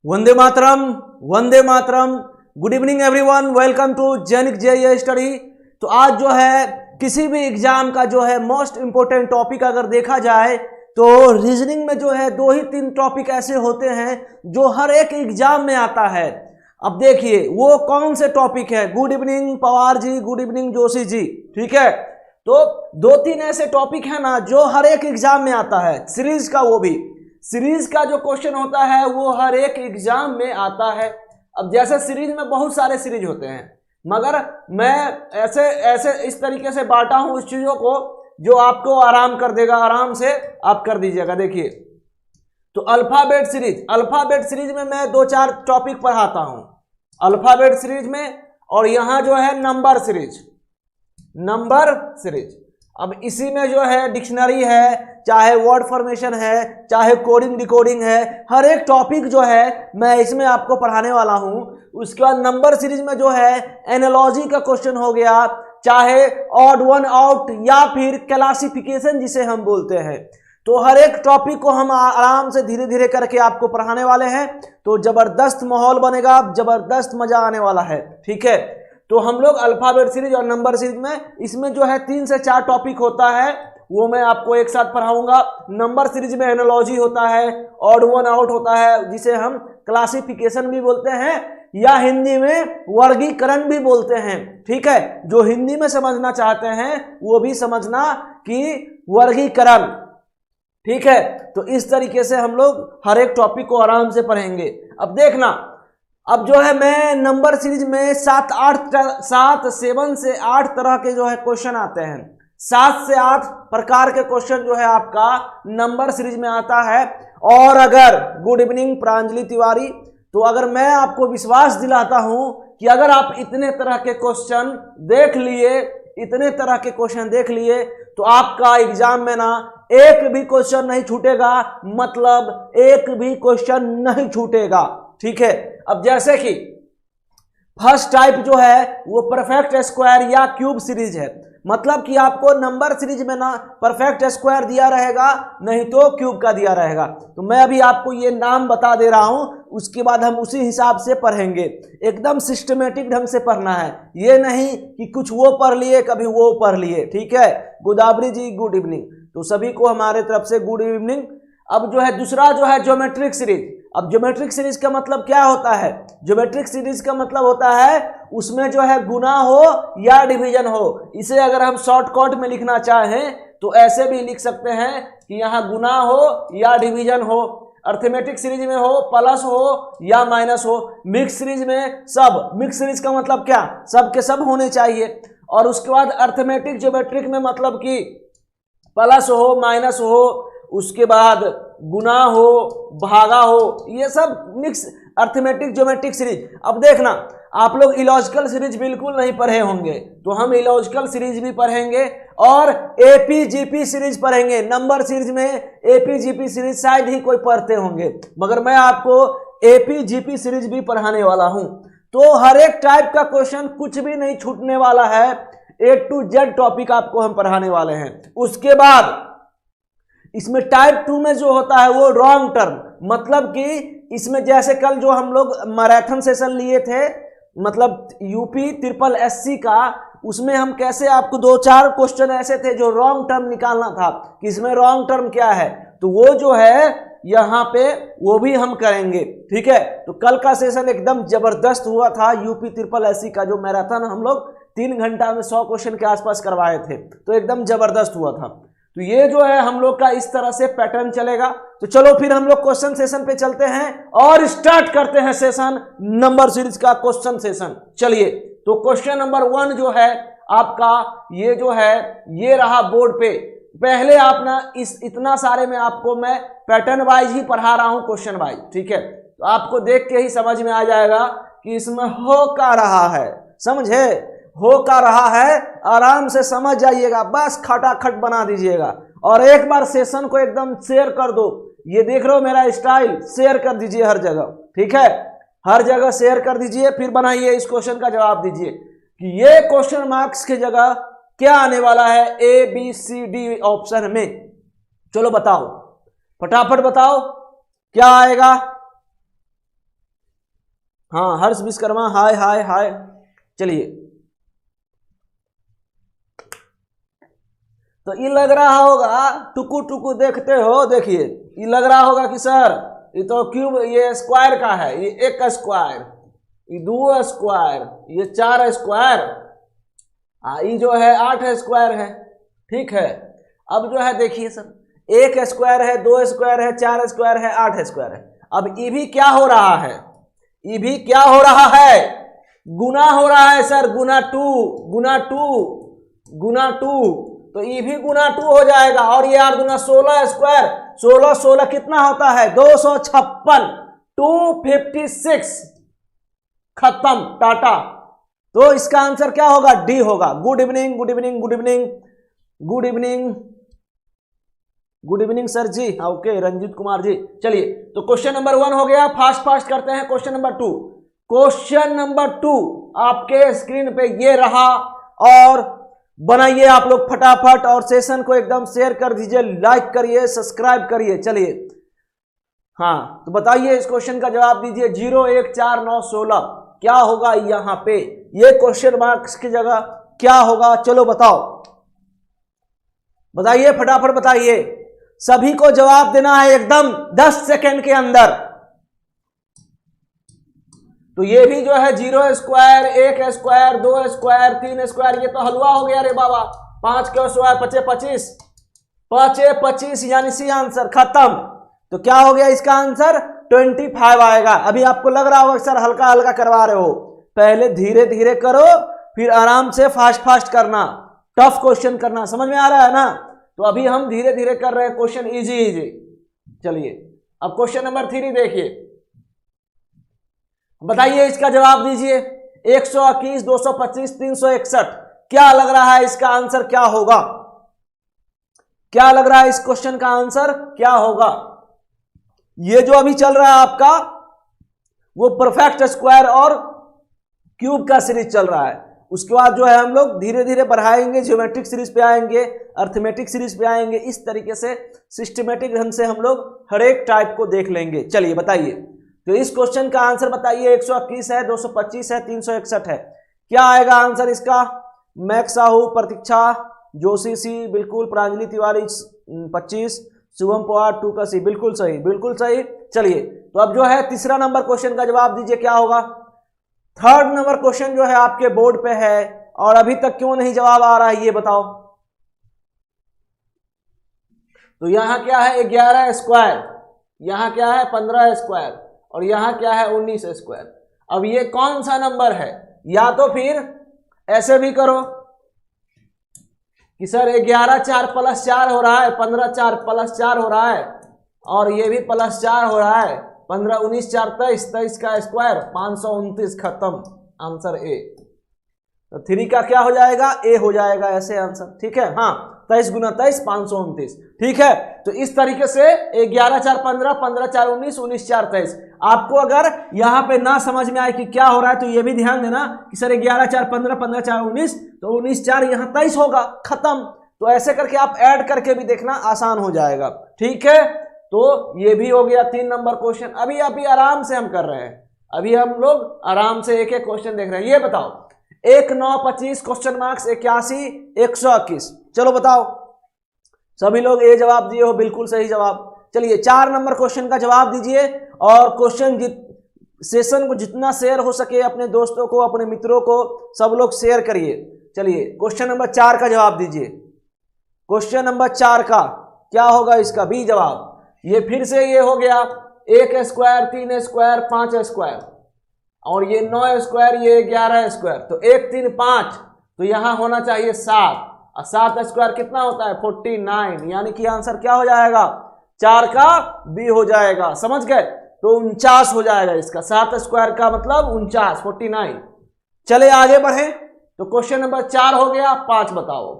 वंदे मातरम, वंदे मातरम। Good evening everyone, welcome to Jainik JEE study. तो आज जो है किसी भी एग्जाम का जो है मोस्ट इंपोर्टेंट टॉपिक अगर देखा जाए तो रीजनिंग में जो है 2 ही 3 टॉपिक ऐसे होते हैं जो हर एक एग्जाम में आता है। अब देखिए वो कौन से टॉपिक है। Good evening Pawar ji, good evening Joshi ji, ठीक है। तो 2-3 ऐसे टॉपिक है ना जो हर एक एग्जाम में आता है, सीरीज का, वो भी सीरीज का जो क्वेश्चन होता है वो हर एक एग्जाम में आता है। अब जैसे सीरीज में बहुत सारे सीरीज होते हैं, मगर मैं ऐसे ऐसे इस तरीके से बांटा हूं उस चीजों को जो आपको आराम कर देगा, आराम से आप कर दीजिएगा। देखिए तो अल्फाबेट सीरीज, अल्फाबेट सीरीज में मैं 2-4 टॉपिक पढ़ाता हूं अल्फाबेट सीरीज में, और यहां जो है नंबर सीरीज, नंबर सीरीज। अब इसी में जो है डिक्शनरी है, चाहे वर्ड फॉर्मेशन है, चाहे कोडिंग डिकोडिंग है, हर एक टॉपिक जो है मैं इसमें आपको पढ़ाने वाला हूं। उसके बाद नंबर सीरीज में जो है एनालॉजी का क्वेश्चन हो गया, चाहे ऑड वन आउट या फिर क्लासिफिकेशन जिसे हम बोलते हैं। तो हर एक टॉपिक को हम आराम से धीरे धीरे करके आपको पढ़ाने वाले हैं। तो जबरदस्त माहौल बनेगा, जबरदस्त मजा आने वाला है, ठीक है। तो हम लोग अल्फाबेट सीरीज और नंबर सीरीज में इसमें जो है 3 से 4 टॉपिक होता है, वो मैं आपको एक साथ पढ़ाऊंगा। नंबर सीरीज में एनालॉजी होता है, ऑड वन आउट होता है, जिसे हम क्लासिफिकेशन भी बोलते हैं या हिंदी में वर्गीकरण भी बोलते हैं, ठीक है। जो हिंदी में समझना चाहते हैं वो भी समझना कि वर्गीकरण, ठीक है। तो इस तरीके से हम लोग हर एक टॉपिक को आराम से पढ़ेंगे। अब देखना, अब जो है मैं नंबर सीरीज में 7 से 8 तरह के जो है क्वेश्चन आते हैं। 7 से 8 प्रकार के क्वेश्चन जो है आपका नंबर सीरीज में आता है। और अगर गुड इवनिंग प्रांजलि तिवारी, तो अगर मैं आपको विश्वास दिलाता हूं कि अगर आप इतने तरह के क्वेश्चन देख लिए, इतने तरह के क्वेश्चन देख लिए, तो आपका एग्जाम में ना एक भी क्वेश्चन नहीं छूटेगा, मतलब एक भी क्वेश्चन नहीं छूटेगा, ठीक है। अब जैसे कि फर्स्ट टाइप जो है वो परफेक्ट स्क्वायर या क्यूब सीरीज है, मतलब कि आपको नंबर सीरीज में ना परफेक्ट स्क्वायर दिया रहेगा, नहीं तो क्यूब का दिया रहेगा। तो मैं अभी आपको ये नाम बता दे रहा हूं, उसके बाद हम उसी हिसाब से पढ़ेंगे। एकदम सिस्टमेटिक ढंग से पढ़ना है, ये नहीं कि कुछ वो पढ़ लिए कभी वो पढ़ लिए, ठीक है। गोदावरी जी गुड इवनिंग, तो सभी को हमारे तरफ से गुड इवनिंग। अब जो है दूसरा जो है ज्योमेट्रिक सीरीज। अब ज्योमेट्रिक सीरीज का मतलब क्या होता है? ज्योमेट्रिक सीरीज का मतलब होता है उसमें जो है गुना हो या डिवीजन हो। इसे अगर हम शॉर्टकट में लिखना चाहें तो ऐसे भी लिख सकते हैं कि यहाँ गुना हो या डिवीजन हो। अर्थमेटिक सीरीज में हो प्लस हो या माइनस हो। मिक्स सीरीज में सब। मिक्स सीरीज का मतलब क्या? सब के सब होने चाहिए। और उसके बाद अर्थमेटिक ज्योमेट्रिक में मतलब कि प्लस हो माइनस हो, उसके बाद गुना हो भागा हो, ये सब मिक्स अर्थमेटिक ज्योमेट्रिक सीरीज। अब देखना, आप लोग इलॉजिकल सीरीज बिल्कुल नहीं पढ़े होंगे, तो हम इलॉजिकल सीरीज भी पढ़ेंगे और एपीजीपी सीरीज पढ़ेंगे। नंबर सीरीज में एपीजीपी सीरीज शायद ही कोई पढ़ते होंगे, मगर मैं आपको एपीजीपी सीरीज भी पढ़ाने वाला हूं। तो हर एक टाइप का क्वेश्चन कुछ भी नहीं छूटने वाला है, A to Z टॉपिक आपको हम पढ़ाने वाले हैं। उसके बाद इसमें टाइप 2 में जो होता है वो रॉन्ग टर्म, मतलब कि इसमें जैसे कल जो हम लोग मैराथन सेशन लिए थे, मतलब यूपी ट्रिपल एससी का, उसमें हम कैसे आपको 2-4 क्वेश्चन ऐसे थे जो रॉन्ग टर्म निकालना था कि इसमें रॉन्ग टर्म क्या है, तो वो जो है यहाँ पे वो भी हम करेंगे, ठीक है। तो कल का सेशन एकदम जबरदस्त हुआ था। यूपी ट्रिपल एससी का जो मैराथन हम लोग 3 घंटा में 100 क्वेश्चन के आसपास करवाए थे, तो एकदम जबरदस्त हुआ था। तो ये जो है हम लोग का इस तरह से पैटर्न चलेगा। तो चलो फिर हम लोग क्वेश्चन सेशन पे चलते हैं और स्टार्ट करते हैं सेशन नंबर सीरीज का क्वेश्चन सेशन। चलिए, तो क्वेश्चन नंबर 1 जो है आपका, ये जो है ये रहा बोर्ड पे। पहले आप ना इस इतना सारे में आपको मैं पैटर्न वाइज ही पढ़ा रहा हूं, क्वेश्चन वाइज, ठीक है। तो आपको देख के ही समझ में आ जाएगा कि इसमें हो क्या रहा है, समझे? हो का रहा है, आराम से समझ जाइएगा, बस खटाखट बना दीजिएगा। और एक बार सेशन को एकदम शेयर कर दो। ये देख रहे हो मेरा स्टाइल, शेयर कर दीजिए हर जगह, ठीक है। हर जगह शेयर कर दीजिए, फिर बनाइए इस क्वेश्चन का जवाब दीजिए कि ये क्वेश्चन मार्क्स की जगह क्या आने वाला है ABCD ऑप्शन में। चलो बताओ, फटाफट बताओ क्या आएगा। हाँ, हर्ष विश्वकर्मा, हाय हाय हाय। चलिए, तो ये लग रहा होगा, टुकु टुकु देखते हो, देखिए ये लग रहा होगा कि सर ये तो क्यूब, ये स्क्वायर का है, ये 1 स्क्वायर, ये 2 स्क्वायर, ये 4 स्क्वायर, ये जो है 8 स्क्वायर है, ठीक है। अब जो है देखिए सर, 1 स्क्वायर है, 2 स्क्वायर है, 4 स्क्वायर है, 8 स्क्वायर है। अब ये भी क्या हो रहा है? ये भी क्या हो रहा है? गुना हो रहा है सर, गुना 2 गुना 2 गुना 2, तो ये भी गुना 2 हो जाएगा। और ये 8 गुना 16 स्क्वायर, 16 कितना होता है? 256, 256। खत्म, टाटा। तो इसका आंसर क्या होगा? डी होगा। Good evening good evening good evening good evening good evening sir ji. Okay, Ranjit Kumar ji. चलिए, तो क्वेश्चन नंबर 1 हो गया, फास्ट फास्ट करते हैं। क्वेश्चन नंबर 2, क्वेश्चन नंबर 2 आपके स्क्रीन पे ये रहा। और बनाइए आप लोग फटाफट और सेशन को एकदम शेयर कर दीजिए, लाइक करिए, सब्सक्राइब करिए। चलिए हाँ, तो बताइए इस क्वेश्चन का जवाब दीजिए। 0 1 4 9 16 क्या होगा यहां पे? ये क्वेश्चन मार्क्स की जगह क्या होगा? चलो बताओ, बताइए फटाफट बताइए। सभी को जवाब देना है एकदम 10 सेकेंड के अंदर। तो ये भी जो है 0 स्क्वायर, 1 स्क्वायर, 2 स्क्वायर, 3 स्क्वायर, ये तो हलवा हो गया रे बाबा। 5 के स्क्वायर 5 25, 5 25 यानी सी आंसर खत्म। तो क्या हो गया इसका आंसर? 25 आएगा। अभी आपको लग रहा होगा सर हल्का हल्का करवा रहे हो, पहले धीरे धीरे करो, फिर आराम से फास्ट फास्ट करना, टफ क्वेश्चन करना। समझ में आ रहा है ना? तो अभी हम धीरे धीरे कर रहे हैं क्वेश्चन, इजी इजी। चलिए अब क्वेश्चन नंबर 3 देखिए, बताइए इसका जवाब दीजिए। 121, 225, 361 क्या लग रहा है इसका आंसर क्या होगा? क्या लग रहा है इस क्वेश्चन का आंसर क्या होगा? ये जो अभी चल रहा है आपका वो परफेक्ट स्क्वायर और क्यूब का सीरीज चल रहा है। उसके बाद जो है हम लोग धीरे धीरे बढ़ाएंगे, ज्योमेट्रिक सीरीज पे आएंगे, अर्थमेटिक सीरीज पे आएंगे। इस तरीके से सिस्टमेटिक ढंग से हम लोग हर एक टाइप को देख लेंगे। चलिए बताइए, तो इस क्वेश्चन का आंसर बताइए। 121 है, 225 है, 361 है, क्या आएगा आंसर इसका? मैक्स साहू, प्रतीक्षा जोशी सी, बिल्कुल। प्रांजलि तिवारी 25, शुभम पवार 2 का सी, बिल्कुल सही, बिल्कुल सही। चलिए तो अब जो है तीसरा नंबर क्वेश्चन का जवाब दीजिए, क्या होगा? थर्ड नंबर क्वेश्चन जो है आपके बोर्ड पे है और अभी तक क्यों नहीं जवाब आ रहा है ये बताओ। तो यहां क्या है? 11 स्क्वायर, यहां क्या है? 15 स्क्वायर, और यहां क्या है? 19 स्क्वायर। अब ये कौन सा नंबर है? या तो फिर ऐसे भी करो कि सर 11 4 प्लस 4 हो रहा है, 15 4 प्लस 4 हो रहा है, और ये भी प्लस 4 हो रहा है। 15 19 4 23, 23 का स्क्वायर 529, खत्म, आंसर ए। तो 3 का क्या हो जाएगा? ए हो जाएगा, ऐसे आंसर। ठीक है, हाँ 23 गुना 23 529। ठीक है, तो इस तरीके से 11 4 15, 15 4 19, 19 4 23। आपको अगर यहां पे ना समझ में आए कि क्या हो रहा है तो ये भी ध्यान देना कि सर 11 4 15, 15 4 19, तो 19 4 यहां 23 होगा, खत्म। तो ऐसे करके आप ऐड करके भी देखना, आसान हो जाएगा। ठीक है, तो ये भी हो गया 3 नंबर क्वेश्चन। अभी आराम से हम कर रहे हैं, अभी हम लोग आराम से एक एक क्वेश्चन देख रहे हैं। ये बताओ 1 9 25 क्वेश्चन मार्क्स 81 121, चलो बताओ। सभी लोग ए जवाब दिए हो, बिल्कुल सही जवाब। चलिए 4 नंबर क्वेश्चन का जवाब दीजिए, और क्वेश्चन सेशन को जितना शेयर हो सके अपने दोस्तों को, अपने मित्रों को, सब लोग शेयर करिए। चलिए क्वेश्चन नंबर 4 का जवाब दीजिए। क्वेश्चन नंबर 4 का क्या होगा इसका? बी जवाब। ये फिर से ये हो गया 1 स्क्वायर, 3 स्क्वायर, 5 स्क्वायर, और ये 9 स्क्वायर, ये 11 स्क्वायर। तो 1 3 5, तो यहां होना चाहिए 7, और 7 स्क्वायर कितना होता है? 49, यानी कि आंसर क्या हो जाएगा? 4 का बी हो जाएगा। समझ गए? तो 49 हो जाएगा इसका। 7 स्क्वायर का मतलब 49, 49। चले आगे बढ़े, तो क्वेश्चन नंबर 4 हो गया। 5 बताओ।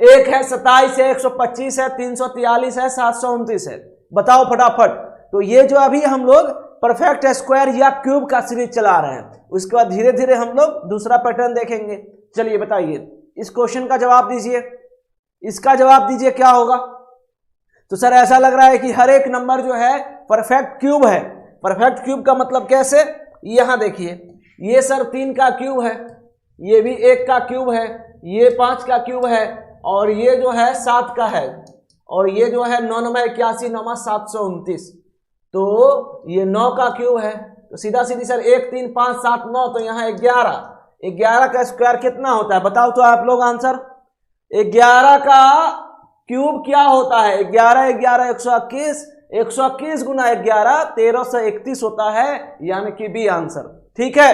1 है, 27 है, 125 है, 343 है, 729 है, बताओ फटाफट। तो ये जो अभी हम लोग परफेक्ट स्क्वायर या क्यूब का सीरीज चला रहे हैं, उसके बाद धीरे धीरे हम लोग दूसरा पैटर्न देखेंगे। चलिए बताइए, इस क्वेश्चन का जवाब दीजिए, इसका जवाब दीजिए क्या होगा? तो सर ऐसा लग रहा है कि हर एक नंबर जो है परफेक्ट क्यूब है। परफेक्ट क्यूब का मतलब कैसे? यहां देखिए, ये सर 3 का क्यूब है, ये भी 1 का क्यूब है, ये 5 का क्यूब है, और ये जो है 7 का है, और ये जो है 9 9 81 9 729, तो ये 9 का क्यूब है। तो सीधा सीधी सर 1 3 5 7 9, तो यहाँ 11 का स्क्वायर कितना होता है बताओ तो आप लोग आंसर। 11 का क्यूब क्या होता है? 11 11 121, 121 गुना 11 1331 होता है, यानी कि बी आंसर। ठीक है,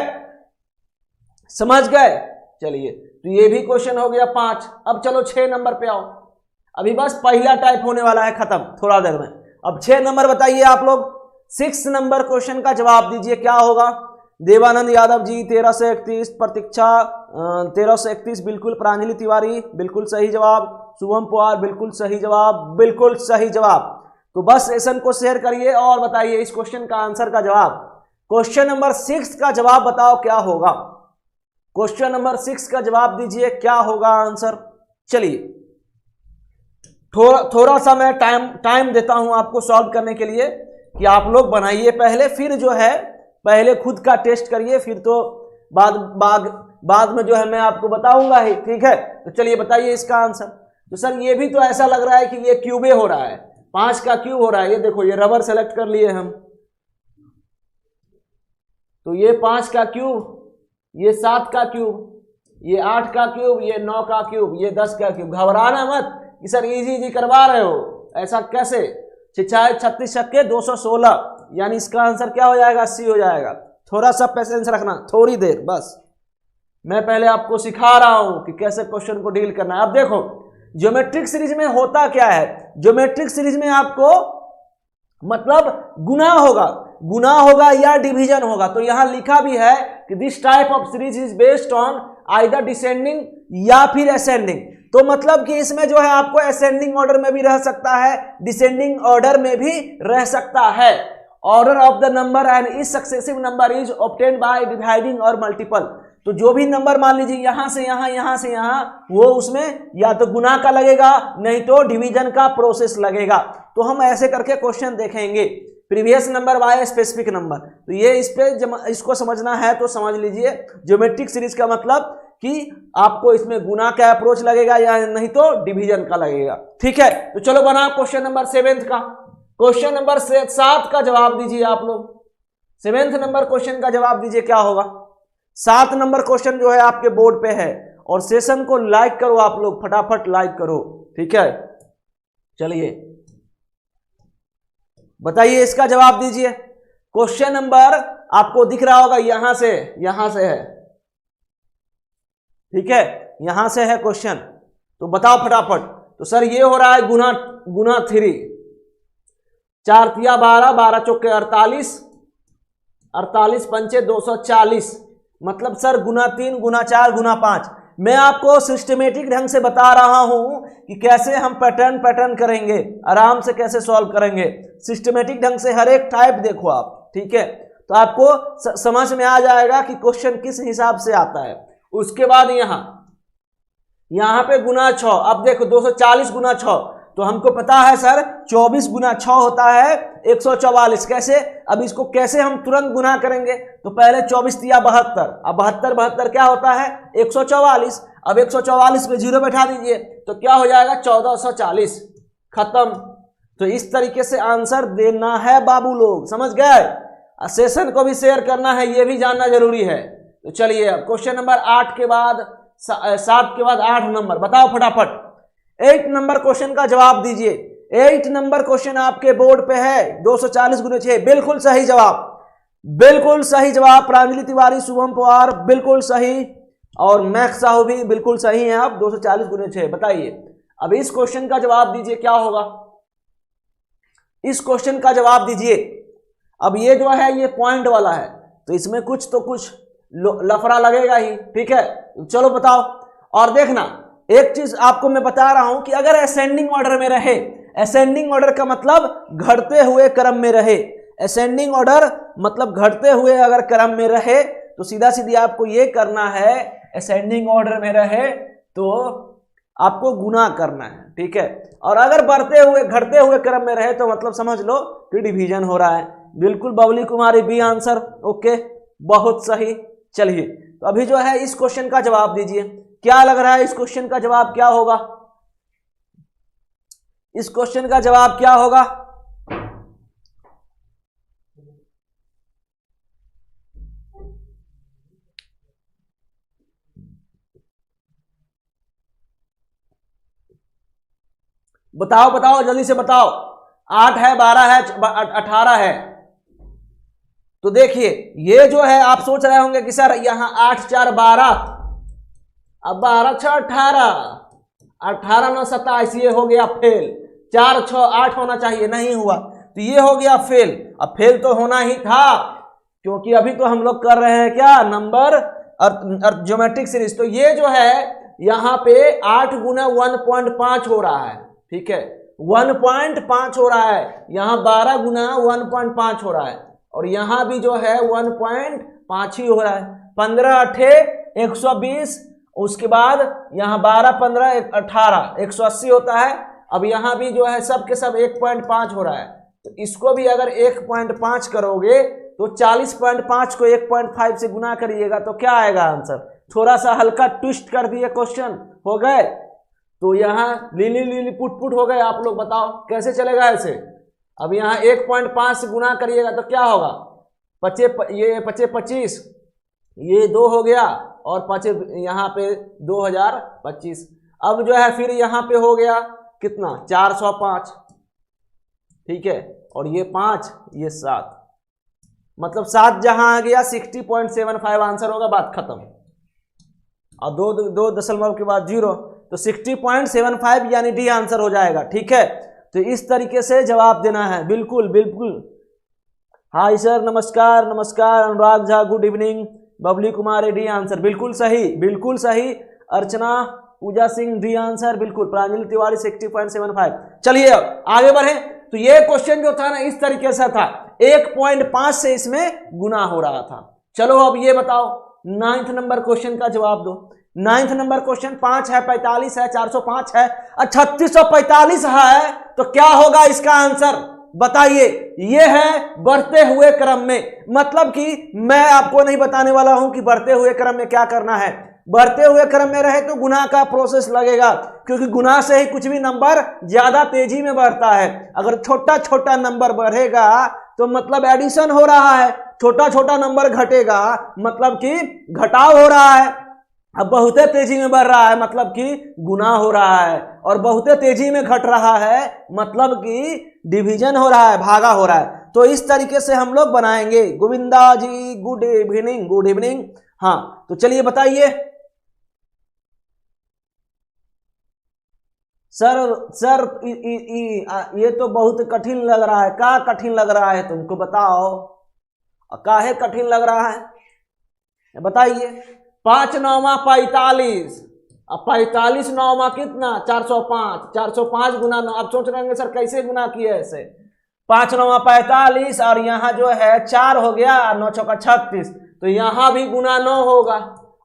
समझ गए? चलिए, तो ये भी क्वेश्चन हो गया 5। अब चलो 6 नंबर पे आओ। अभी बस पहला टाइप होने वाला है, खत्म थोड़ा देर में। अब 6 नंबर बताइए आप लोग। 6 नंबर क्वेश्चन का जवाब दीजिए, क्या होगा? देवानंद यादव जी 13 से 31, प्रतीक्षा 13 से 31, बिल्कुल। प्रांजलि तिवारी बिल्कुल सही जवाब। शुभम पवार बिल्कुल सही जवाब, बिल्कुल सही जवाब। तो बस सेशन को शेयर करिए और बताइए इस क्वेश्चन का आंसर का जवाब। क्वेश्चन नंबर 6 का जवाब बताओ क्या होगा? क्वेश्चन नंबर 6 का जवाब दीजिए, क्या होगा आंसर। चलिए थोड़ा सा मैं टाइम देता हूं आपको सॉल्व करने के लिए, कि आप लोग बनाइए पहले, फिर जो है पहले खुद का टेस्ट करिए, फिर तो बाद में जो है मैं आपको बताऊंगा ही, ठीक है। तो चलिए बताइए इसका आंसर। तो सर ये भी तो ऐसा लग रहा है कि ये क्यूबे हो रहा है, 5 का क्यूब हो रहा है। ये देखो, ये रबर सेलेक्ट कर लिए हम, तो ये 5 का क्यूब, ये 7 का क्यूब, ये 8 का क्यूब, ये 9 का क्यूब, ये 10 का क्यूब। घबराना मत कि सर इजी करवा रहे हो, ऐसा कैसे। 6 36 छक्के 216, यानी इसका आंसर क्या हो जाएगा, 80 हो जाएगा। थोड़ा सा पेशेंस रखना, थोड़ी देर बस, मैं पहले आपको सिखा रहा हूं कि कैसे क्वेश्चन को डील करना है। अब देखो ज्योमेट्रिक सीरीज में होता क्या है, ज्योमेट्रिक सीरीज में आपको मतलब गुना होगा या डिवीजन होगा। तो यहां लिखा भी है कि this type of series is based on either descending या फिर असेंडिंग। तो मतलब कि इसमें जो है आपको असेंडिंग ऑर्डर में भी रह सकता है, डिसेंडिंग ऑर्डर में भी रह सकता है। Order of the number and is successive number is obtained by dividing और मल्टीपल। तो जो भी नंबर मान लीजिए यहां से यहां, यहां से यहां, वो उसमें या तो गुना का लगेगा, नहीं तो डिवीजन का प्रोसेस लगेगा। तो हम ऐसे करके क्वेश्चन देखेंगे। Previous number by specific number, तो ये इस पे इसको समझना है तो समझ लीजिए। ज्योमेट्रिक सीरीज का मतलब कि आपको इसमें गुना का अप्रोच लगेगा या नहीं तो डिवीजन का लगेगा, ठीक है। तो चलो बना क्वेश्चन नंबर 7 का। क्वेश्चन नंबर 7 का जवाब दीजिए आप लोग। 7 नंबर क्वेश्चन का जवाब दीजिए, क्या होगा। 7 नंबर क्वेश्चन जो है आपके बोर्ड पे है, और सेशन को लाइक करो आप लोग, फटाफट लाइक करो, ठीक है। चलिए बताइए इसका जवाब दीजिए। क्वेश्चन नंबर आपको दिख रहा होगा, यहां से है, ठीक है, यहां से है क्वेश्चन। तो बताओ फटाफट। तो सर ये हो रहा है गुना 3, 4 तिया 12, 12 चौके 48, 48 पंचे 240, मतलब सर गुना 3, गुना 4, गुना 5। मैं आपको सिस्टमेटिक ढंग से बता रहा हूं कि कैसे हम पैटर्न करेंगे, आराम से कैसे सॉल्व करेंगे, सिस्टमेटिक ढंग से हर एक टाइप देखो आप, ठीक है। तो आपको समझ में आ जाएगा कि क्वेश्चन किस हिसाब से आता है। उसके बाद यहां पे गुना 6, अब देखो 240 गुना 6, तो हमको पता है सर 24 गुना 6 होता है 144। कैसे, अब इसको कैसे हम तुरंत गुना करेंगे। तो पहले 24 तिया 72, अब 72 क्या होता है 144। अब 144 में 0 बैठा दीजिए, तो क्या हो जाएगा 1440, खत्म। तो इस तरीके से आंसर देना है बाबू लोग, समझ गए। सेशन को भी शेयर करना है, ये भी जानना जरूरी है। तो चलिए अब क्वेश्चन नंबर 8 के बाद 7 के बाद 8 नंबर, बताओ फटाफट। 8 नंबर क्वेश्चन का जवाब दीजिए। 8 नंबर क्वेश्चन आपके बोर्ड पे है, 240 गुने 6, बिल्कुल सही जवाब, बिल्कुल सही जवाब। प्रांजलि तिवारी, शुभम पवार बिल्कुल सही, और मैक्स साहू भी बिल्कुल सही हैं आप। 240 गुने 6, बताइए अब इस क्वेश्चन का जवाब दीजिए, क्या होगा। इस क्वेश्चन का जवाब दीजिए। अब ये जो है ये पॉइंट वाला है, तो इसमें कुछ तो कुछ लफड़ा लगेगा ही, ठीक है। चलो बताओ। और देखना एक चीज आपको मैं बता रहा हूं कि अगर असेंडिंग ऑर्डर में रहे, असेंडिंग ऑर्डर का मतलब घटते हुए क्रम में रहे, असेंडिंग ऑर्डर मतलब घटते हुए अगर क्रम में रहे, तो सीधा सीधी आपको ये करना है, असेंडिंग ऑर्डर में रहे तो आपको गुना करना है, ठीक है। और अगर बढ़ते हुए घटते हुए क्रम में रहे तो मतलब समझ लो कि डिवीजन हो रहा है। बिल्कुल Babli Kumari B answer, okay, बहुत सही। चलिए तो अभी जो है इस क्वेश्चन का जवाब दीजिए, क्या लग रहा है इस क्वेश्चन का जवाब क्या होगा। इस क्वेश्चन का जवाब क्या होगा। बताओ बताओ जल्दी से बताओ। 8 है, 12 है, 18 है। तो देखिए ये जो है आप सोच रहे होंगे कि सर यहां 8 4 12, अब 12 6 18, 18 9 27, ये हो गया फेल। 4 6 8 होना चाहिए, नहीं हुआ, तो ये हो गया फेल। अब फेल तो होना ही था, क्योंकि अभी तो हम लोग कर रहे हैं क्या, नंबर और ज्योमेट्रिक सीरीज। तो ये जो है यहाँ पे 8 गुना 1.5 हो रहा है, ठीक है, 1.5 हो रहा है। यहाँ 12 गुना 1.5 हो रहा है, और यहाँ भी जो है 1.5 ही हो रहा है। 15 8 120, उसके बाद यहाँ 12 15 18 180 होता है। अब यहाँ भी जो है सब के सब 1.5 हो रहा है, तो इसको भी अगर 1.5 करोगे तो 40.5 को 1.5 से गुना करिएगा तो क्या आएगा आंसर। थोड़ा सा हल्का ट्विस्ट कर दिए क्वेश्चन, हो गए। तो यहाँ लीली लीली पुट पुट हो गए। आप लोग बताओ कैसे चलेगा ऐसे। अब यहाँ 1.5 से गुना करिएगा तो क्या होगा, 25, ये 2 हो गया और 5 यहाँ पे 2025। अब जो है फिर यहाँ पे हो गया कितना 405, ठीक है, और ये 5 ये 7, मतलब 7 जहां आ गया 60.75 आंसर होगा, बात खत्म। और दो दशमलव के बाद 0, तो 60.75 यानी डी आंसर हो जाएगा, ठीक है। तो इस तरीके से जवाब देना है, बिल्कुल बिल्कुल। हाय सर, नमस्कार नमस्कार। Anurag Jha good evening. Babli Kumar D answer, बिल्कुल सही बिल्कुल सही। अर्चना पूजा सिंह डी आंसर, बिल्कुल। प्रांजलि तिवारी 60.75। चलिए आगे बढ़े। तो ये क्वेश्चन जो था ना इस तरीके से था, 1.5 से इसमें गुना हो रहा था। चलो अब ये बताओ 9th नंबर क्वेश्चन का जवाब दो। 9th नंबर क्वेश्चन 5 है, 45 है, 405 है और 3645 है, तो क्या होगा इसका आंसर बताइए। ये है बढ़ते हुए क्रम में, मतलब कि मैं आपको नहीं बताने वाला हूं कि बढ़ते हुए क्रम में क्या करना है। बढ़ते हुए क्रम में रहे तो गुना का प्रोसेस लगेगा, क्योंकि गुना से ही कुछ भी नंबर ज्यादा तेजी में बढ़ता है। अगर छोटा छोटा नंबर बढ़ेगा तो मतलब एडिशन हो रहा है, छोटा छोटा नंबर घटेगा मतलब कि घटाव हो रहा है। अब बहुत तेजी में बढ़ रहा है मतलब कि गुना हो रहा है, और बहुत तेजी में घट रहा है मतलब कि डिवीजन हो रहा है, भागा हो रहा है। तो इस तरीके से हम लोग बनाएंगे। गोविंदा जी गुड इवनिंग, गुड इवनिंग। हाँ तो चलिए बताइए सर ये तो बहुत कठिन लग रहा है। क्या कठिन लग रहा है तुमको, बताओ काहे कठिन लग रहा है बताइए। 5 9 45, अब 45 9 कितना 405, 405 गुना 9। अब सोच रहे होंगे सर कैसे गुना किए ऐसे। 5 9 45 और यहाँ जो है 4 हो गया, 9 चौका 36, तो यहाँ भी गुना 9 होगा।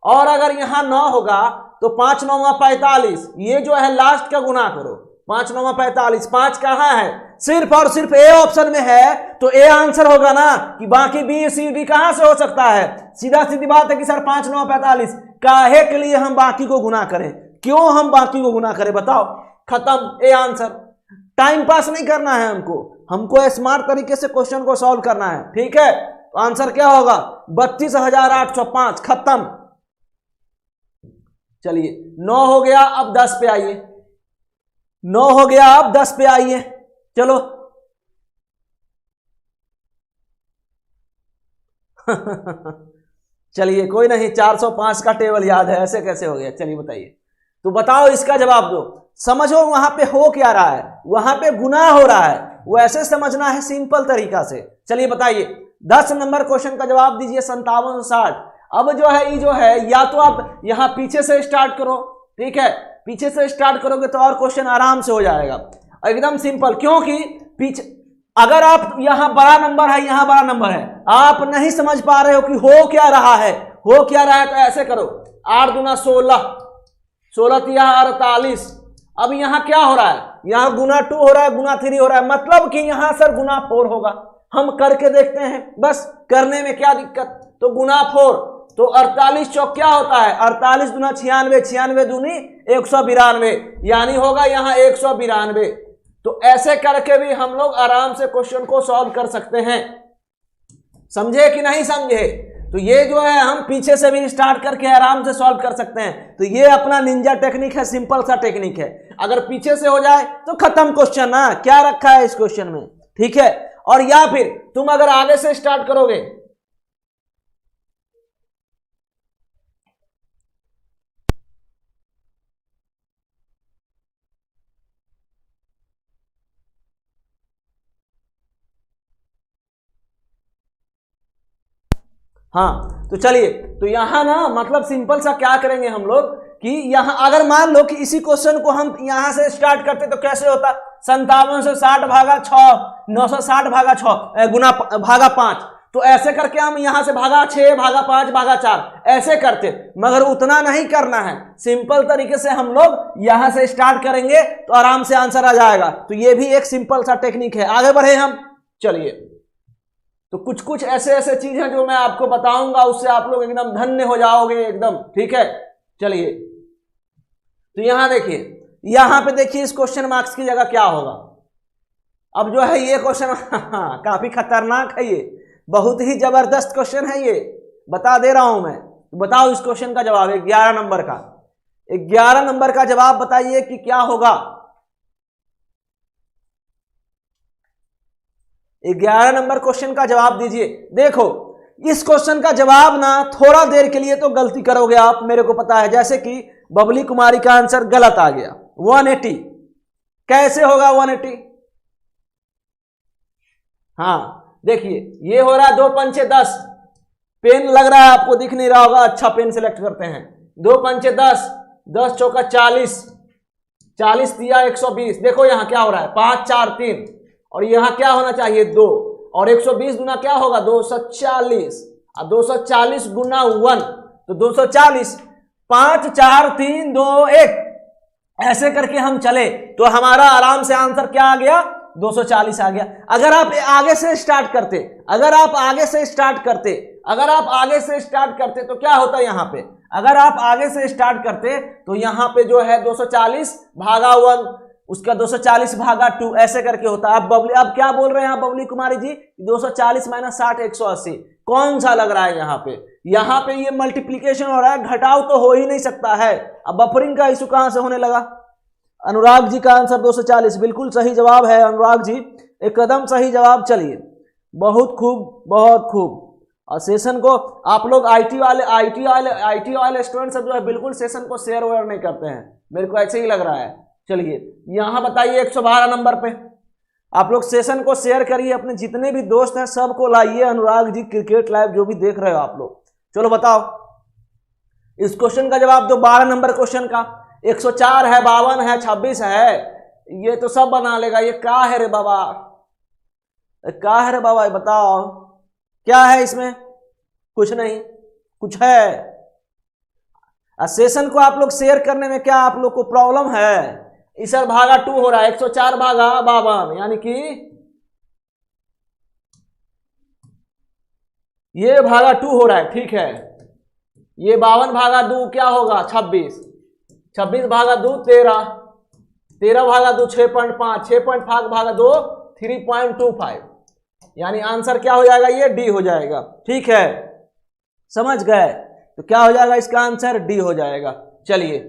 और अगर यहाँ 9 होगा तो 5 9 45, ये जो है लास्ट का गुना करो। 5 9 45, 5 कहाँ है, सिर्फ और सिर्फ ए ऑप्शन में है, तो ए आंसर होगा ना, कि बाकी बी सी डी कहां से हो सकता है। सीधा सीधी बात है कि सर 5 9 45 काहे के लिए हम बाकी को गुना करें, क्यों हम बाकी को गुना करें बताओ, खत्म ए आंसर। टाइम पास नहीं करना है हमको स्मार्ट तरीके से क्वेश्चन को सॉल्व करना है, ठीक है। तो आंसर क्या होगा 32,805, खत्म। चलिए 9 हो गया, अब 10 पे आइए। 9 हो गया, अब 10 पे आइए। चलो चलिए कोई नहीं, 405 का टेबल याद है, ऐसे कैसे हो गया। चलिए बताइए, तो बताओ इसका जवाब दो। समझो वहां पे हो क्या रहा है, वहां पे गुना हो रहा है, वो ऐसे समझना है सिंपल तरीका से। चलिए बताइए 10 नंबर क्वेश्चन का जवाब दीजिए 5760। अब जो है ये जो है, या तो आप यहां पीछे से स्टार्ट करो, ठीक है, पीछे से स्टार्ट करोगे तो और क्वेश्चन आराम से हो जाएगा, एकदम सिंपल। क्योंकि पीछे अगर आप यहां बड़ा नंबर है, यहां बड़ा नंबर है, आप नहीं समझ पा रहे हो कि हो क्या रहा है, हो क्या रहा है, तो ऐसे करो 8 दूना 16, 16 तिया 48। अब यहां क्या हो रहा है, यहां गुना 2 हो रहा है, गुना 3 हो रहा है, मतलब कि यहां सर गुना 4 होगा। हम करके देखते हैं, बस करने में क्या दिक्कत। तो गुना 4, तो 48 चौक क्या होता है, 48 दूना 96, 96 दूनी 192, यानी होगा यहाँ 192। तो ऐसे करके भी हम लोग आराम से क्वेश्चन को सॉल्व कर सकते हैं, समझे कि नहीं समझे। तो ये जो है हम पीछे से भी स्टार्ट करके आराम से सॉल्व कर सकते हैं। तो ये अपना निंजा टेक्निक है, सिंपल सा टेक्निक है। अगर पीछे से हो जाए तो खत्म क्वेश्चन ना, क्या रखा है इस क्वेश्चन में, ठीक है। और या फिर तुम अगर आगे से स्टार्ट करोगे, हाँ तो चलिए, तो यहां ना मतलब सिंपल सा क्या करेंगे हम लोग कि यहां अगर मान लो कि इसी क्वेश्चन को हम यहां से स्टार्ट करते तो कैसे होता, 5760 भागा 6, 960 भागा 6 गुना भागा 5, तो ऐसे करके हम यहां से भागा 6 भागा 5 भागा 4 ऐसे करते, मगर उतना नहीं करना है। सिंपल तरीके से हम लोग यहां से स्टार्ट करेंगे तो आराम से आंसर आ जाएगा। तो ये भी एक सिंपल सा टेक्निक है। आगे बढ़े हम, चलिए। तो कुछ कुछ ऐसे ऐसे चीज हैं जो मैं आपको बताऊंगा, उससे आप लोग एकदम धन्य हो जाओगे एकदम, ठीक है। चलिए, तो यहां देखिए, यहां पे देखिए इस क्वेश्चन मार्क्स की जगह क्या होगा। अब जो है ये क्वेश्चन काफी खतरनाक है, ये बहुत ही जबरदस्त क्वेश्चन है, ये बता दे रहा हूं मैं। बताओ इस क्वेश्चन का जवाब 11 नंबर का, 11 नंबर का जवाब बताइए कि क्या होगा। 11 नंबर क्वेश्चन का जवाब दीजिए। देखो, इस क्वेश्चन का जवाब ना थोड़ा देर के लिए तो गलती करोगे आप, मेरे को पता है। जैसे कि बबली कुमारी का आंसर गलत आ गया 180, कैसे होगा 180? हाँ देखिए, ये हो रहा है 2 पंचे 10, पेन लग रहा है आपको, दिख नहीं रहा होगा, अच्छा पेन सिलेक्ट करते हैं। 2 पंचे 10, 10 चौका 40, 40 दिया 120। देखो यहाँ क्या हो रहा है, 5 4 3, और यहाँ क्या होना चाहिए 2, और 120 गुना क्या होगा 240, और 240 गुना 1 तो 240, 5 4 3 2 1, ऐसे करके हम चले तो हमारा आराम से आंसर क्या आ गया 240 आ गया। अगर आप आगे से स्टार्ट करते, अगर आप आगे से स्टार्ट करते तो क्या होता यहाँ पे, अगर आप आगे से स्टार्ट करते तो यहाँ पे जो है 240 भागा 1, उसका 240 भागा 2 ऐसे करके होता। अब क्या बोल रहे हैं आप बबली कुमारी जी, 240 माइनस 60 180, कौन सा लग रहा है यहाँ पे? यहाँ पे ये मल्टीप्लीकेशन हो रहा है, घटाव तो हो ही नहीं सकता है। अब बफरिंग का इशू कहां से होने लगा? अनुराग जी का आंसर 240 बिल्कुल सही जवाब है। अनुराग जी एकदम सही जवाब। चलिए, बहुत खूब, बहुत खूब। और सेशन को आप लोग आईटी वाले स्टूडेंट सब जो है बिल्कुल सेशन को शेयर वेयर नहीं करते हैं, मेरे को ऐसे ही लग रहा है। चलिए, यहां बताइए 112 नंबर पे आप लोग सेशन को शेयर करिए, अपने जितने भी दोस्त हैं सबको लाइए। अनुराग जी क्रिकेट लाइव जो भी देख रहे हो आप लोग, चलो बताओ इस क्वेश्चन का जवाब दो। 12 नंबर क्वेश्चन का 104 है, 52 है, 26 है, ये तो सब बना लेगा। ये क्या है रे बाबा, क्या है रे बाबा, बताओ क्या है इसमें? कुछ नहीं, कुछ है। सेशन को आप लोग शेयर करने में क्या आप लोग को प्रॉब्लम है? इधर भागा 2 हो रहा है, 104 भागा 52, यानी कि ये भागा 2 हो रहा है, ठीक है। ये 52 भागा 2 क्या होगा 26, 26 भागा 2 13, 13 भागा 2 6.5, 6.5 भागा 2 3.25, यानी आंसर क्या हो जाएगा? ये डी हो जाएगा, ठीक है, समझ गए? तो क्या हो जाएगा इसका आंसर? डी हो जाएगा। चलिए,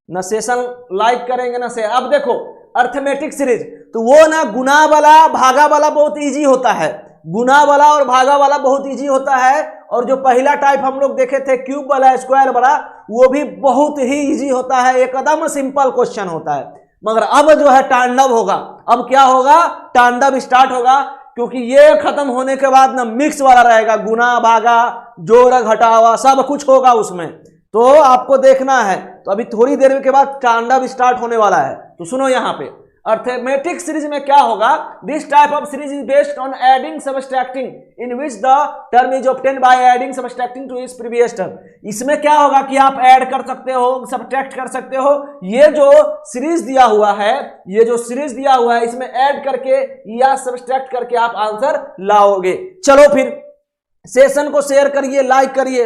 न सेशन लाइक करेंगे ना से। अब देखो अर्थमेटिक सीरीज, तो वो ना गुना वाला भागा वाला बहुत इजी होता है, गुना वाला और भागा वाला बहुत इजी होता है। और जो पहला टाइप हम लोग देखे थे क्यूब वाला स्क्वायर वाला, वो भी बहुत ही इजी होता है, एकदम सिंपल क्वेश्चन होता है। मगर अब जो है तांडव होगा। अब क्या होगा? तांडव स्टार्ट होगा, क्योंकि ये खत्म होने के बाद ना मिक्स वाला रहेगा, गुना भागा जोड़ घटावा सब कुछ होगा उसमें, तो आपको देखना है। तो अभी थोड़ी देर के बाद तांडव स्टार्ट होने वाला है। तो सुनो यहाँ पे अर्थमेटिक सीरीज में क्या होगा? This type of series is based on adding subtracting, in which the term is obtained by adding subtracting to its previous term. इसमें क्या होगा कि आप ऐड कर सकते हो, सबट्रैक्ट कर सकते हो। ये जो सीरीज दिया हुआ है, ये जो सीरीज दिया हुआ है, इसमें ऐड करके या सबट्रैक्ट करके आप आंसर लाओगे। चलो फिर सेशन को शेयर करिए, लाइक करिए।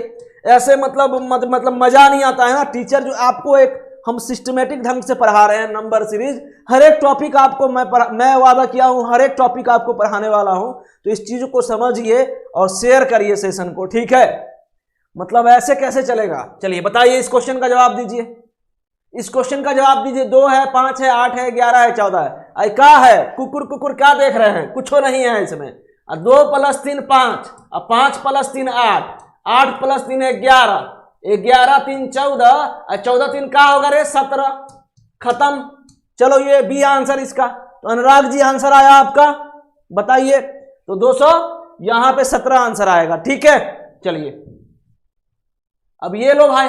ऐसे मतलब मजा नहीं आता है ना। टीचर जो आपको एक हम सिस्टमेटिक ढंग से पढ़ा रहे हैं, नंबर सीरीज, हर एक टॉपिक आपको मैं वादा किया हूं, हर एक टॉपिक आपको पढ़ाने वाला हूं। तो इस चीज को समझिए और शेयर करिए सेशन को, ठीक है? मतलब ऐसे कैसे चलेगा? चलिए बताइए, इस क्वेश्चन का जवाब दीजिए। इस क्वेश्चन का जवाब दीजिए। 2 है, 5 है, 8 है, 11 है, 14 है। क्या है? कुकुर कुकुर क्या देख रहे हैं? कुछ नहीं है इसमें। 2 + 3 5, 5 + 3 8, 8 + 3 11, 11 3 14, 14 3 क्या होगा रे 17। खत्म। चलो ये बी आंसर इसका। तो अनुराग जी आंसर आया आपका, बताइए। तो 200 यहां पे 17 आंसर आएगा, ठीक है। चलिए अब ये लो भाई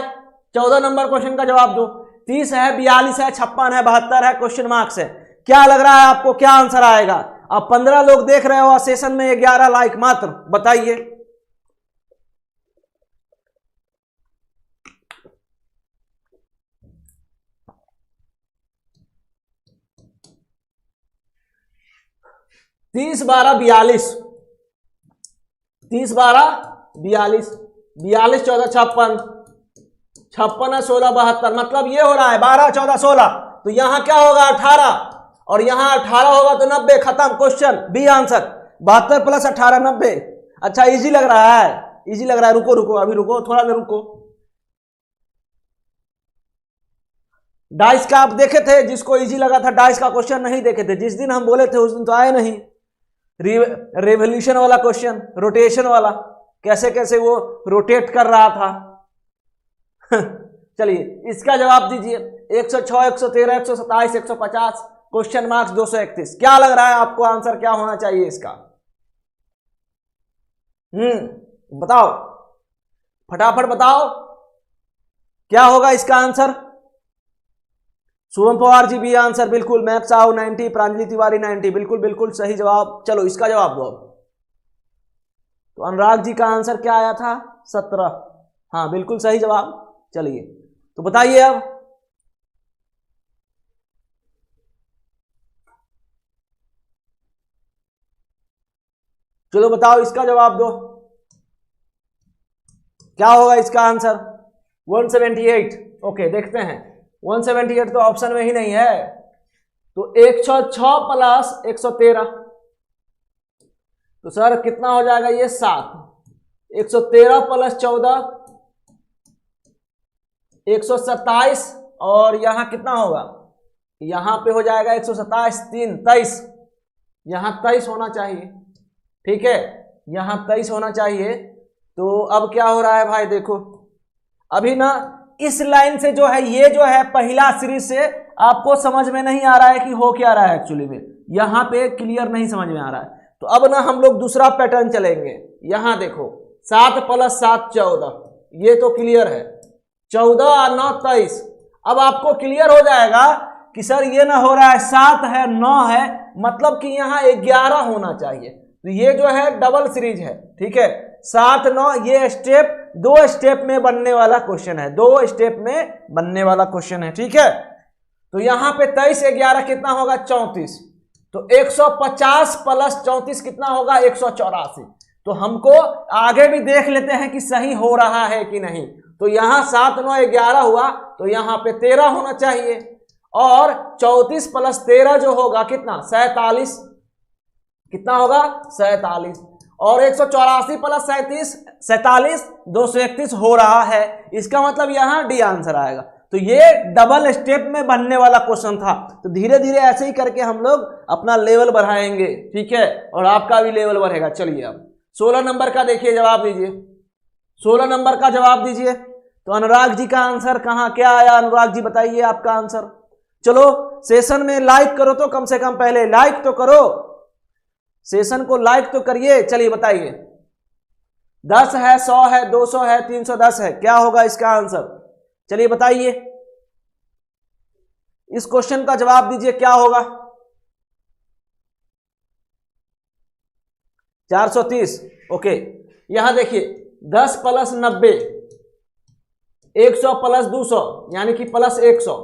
14 नंबर क्वेश्चन का जवाब दो। 30 है, 42 है, 56 है, 72 है, क्वेश्चन मार्क्स है। क्या लग रहा है आपको, क्या आंसर आएगा? अब 15 लोग देख रहे हो सेशन में, 11 लाइक मात्र। बताइए तीस 12 42, 30 12 42, 42 14 56, 56 16 72, मतलब ये हो रहा है 12 14 16, तो यहां क्या होगा 18, और यहां 18 होगा तो 90, खत्म क्वेश्चन, बी आंसर। 72 प्लस 18 90। अच्छा इजी लग रहा है, इजी लग रहा है, रुको रुको अभी रुको, थोड़ा देर रुको। डाइस का आप देखे थे, जिसको इजी लगा था डाइस का क्वेश्चन नहीं देखे थे, जिस दिन हम बोले थे उस दिन तो आए नहीं। रेवोल्यूशन वाला क्वेश्चन, रोटेशन वाला, कैसे कैसे वो रोटेट कर रहा था। चलिए इसका जवाब दीजिए। 106, 113, 127, 150, क्वेश्चन मार्क्स 231। क्या लग रहा है आपको आंसर क्या होना चाहिए इसका? बताओ, फटाफट बताओ क्या होगा इसका आंसर। शुभम पवार जी भी आंसर बिल्कुल, मैक्स साहू 90, प्रांजलि तिवारी 90, बिल्कुल बिल्कुल सही जवाब। चलो इसका जवाब दो। तो अनुराग जी का आंसर क्या आया था? 17। हाँ बिल्कुल सही जवाब। चलिए तो बताइए अब। चलो बताओ इसका जवाब दो, क्या होगा इसका आंसर? 178। ओके देखते हैं, 178 तो ऑप्शन में ही नहीं है। तो 106 प्लस 113, तो सर कितना हो जाएगा ये 7। 113 प्लस 14 127, और यहां कितना होगा, यहां पे हो जाएगा 127 3 23, यहां 23 होना चाहिए। ठीक है, यहां 23 होना चाहिए। तो अब क्या हो रहा है भाई, देखो अभी ना इस लाइन से जो है, ये जो है पहला सीरीज से आपको समझ में नहीं आ रहा है कि हो क्या रहा है एक्चुअली में, यहां पे क्लियर नहीं समझ में आ रहा है। तो अब ना हम लोग दूसरा पैटर्न चलेंगे। यहां देखो 7 प्लस 7 14, ये तो क्लियर है। 14 और 9 23। अब आपको क्लियर हो जाएगा कि सर ये ना हो रहा है, 7 है 9 है, मतलब कि यहां 11 होना चाहिए। तो ये जो है डबल सीरीज है। ठीक है, 7 9, ये स्टेप 2 स्टेप में बनने वाला क्वेश्चन है, 2 स्टेप में बनने वाला क्वेश्चन है। ठीक है, तो यहां पे 23 11 कितना होगा 34, तो 150 प्लस 34 कितना होगा 184। तो हमको आगे भी देख लेते हैं कि सही हो रहा है कि नहीं। तो यहां 7 9 11 हुआ, तो यहां पे 13 होना चाहिए, और 34 प्लस 13 जो होगा कितना 47, कितना होगा 47, और 184 प्लस 47 231 हो रहा है। इसका मतलब यहां डी आंसर आएगा। तो ये डबल स्टेप में बनने वाला क्वेश्चन था। तो धीरे धीरे ऐसे ही करके हम लोग अपना लेवल बढ़ाएंगे। ठीक है, और आपका भी लेवल बढ़ेगा। चलिए अब 16 नंबर का देखिए, जवाब दीजिए। 16 नंबर का जवाब दीजिए। तो अनुराग जी का आंसर कहां क्या आया? अनुराग जी बताइए आपका आंसर। चलो सेशन में लाइक करो, तो कम से कम पहले लाइक तो करो, सेशन को लाइक तो करिए। चलिए बताइए, 10 है, 100 है, 200 है, 310 है, क्या होगा इसका आंसर? चलिए बताइए, इस क्वेश्चन का जवाब दीजिए, क्या होगा? 430। ओके, यहां देखिए 10 प्लस 90, 100 प्लस 200 यानी कि प्लस 100,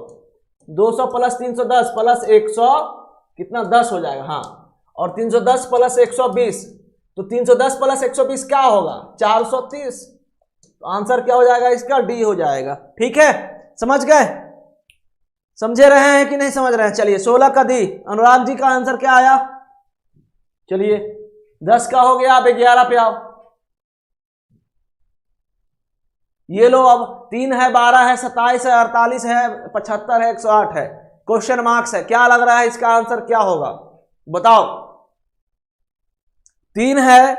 200 प्लस 310 प्लस 100 कितना 10 हो जाएगा। हाँ, और 310 प्लस 120, तो 310 प्लस 120 क्या होगा 430। तो आंसर क्या हो जाएगा इसका? डी हो जाएगा। ठीक है, समझ गए? समझे रहे हैं कि नहीं समझ रहे हैं? चलिए 16 का दी। अनुराग जी का आंसर क्या आया? चलिए 10 का हो गया, अब 11 पे आओ। ये लो, अब 3 है, 12 है, 27 है, 48 है, 75 है, 108 है, क्वेश्चन मार्क्स है। क्या लग रहा है इसका आंसर क्या होगा? बताओ। 3 है,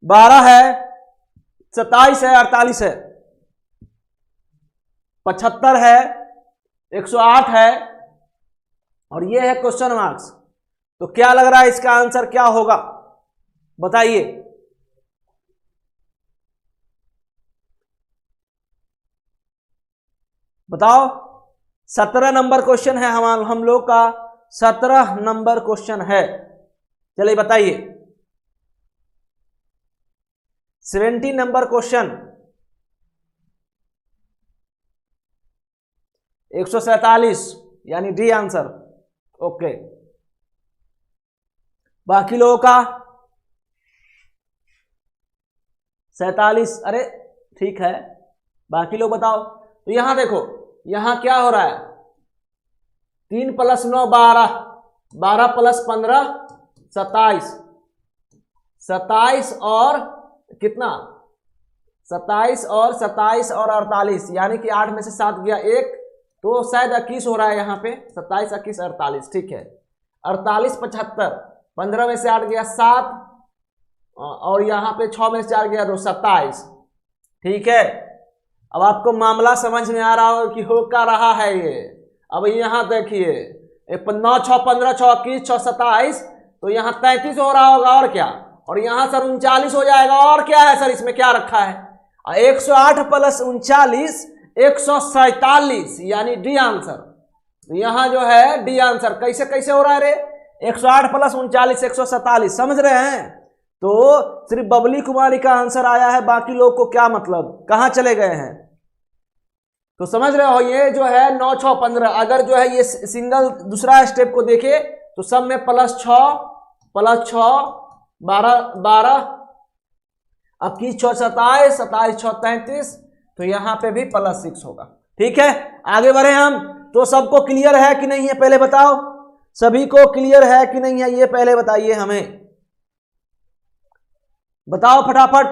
12 है, 27 है, 48 है, 75 है, 108 है, और ये है क्वेश्चन मार्क्स। तो क्या लग रहा है इसका आंसर क्या होगा? बताइए। बताओ। 17 नंबर क्वेश्चन है हम लोग का, 17 नंबर क्वेश्चन है। चलिए बताइए 70 नंबर क्वेश्चन 147 यानी डी आंसर। ओके, बाकी लोगों का 47। अरे ठीक है, बाकी लोग बताओ। तो यहां देखो, यहां क्या हो रहा है, 3 + 9 12, 12 + 15 27, 27 और कितना, 27 और 27 और 48, यानी कि 8 में से 7 गया 1, तो शायद 21 हो रहा है यहाँ पे। 27 21 48, ठीक है। 48 75, 15 में से 8 गया 7, और यहाँ पे 6 में से 4 गया 2, 27, ठीक है। अब आपको मामला समझ में आ रहा हो कि हो क्या रहा है ये। अब यहाँ देखिए 9 6 15 6 21 6 27, तो यहाँ 33 हो रहा होगा, और क्या, और यहाँ सर 39 हो जाएगा, और क्या है सर इसमें क्या रखा है। 108 + 39 147, यानी डी आंसर। तो यहाँ जो है डी आंसर कैसे कैसे हो रहा है रे, 108 + 39 147, समझ रहे हैं। तो सिर्फ बबली कुमारी का आंसर आया है, बाकी लोग को क्या मतलब, कहां चले गए हैं। तो समझ रहे हो, ये जो है 9 6 15, अगर जो है ये सिंगल दूसरा स्टेप को देखे तो सब में +6 12 12, 21 6 27, 27 6 33, तो यहां पे भी +6 होगा। ठीक है, आगे बढ़े हम। तो सबको क्लियर है कि नहीं है पहले बताओ, सभी को क्लियर है कि नहीं है ये पहले बताइए हमें, बताओ फटाफट।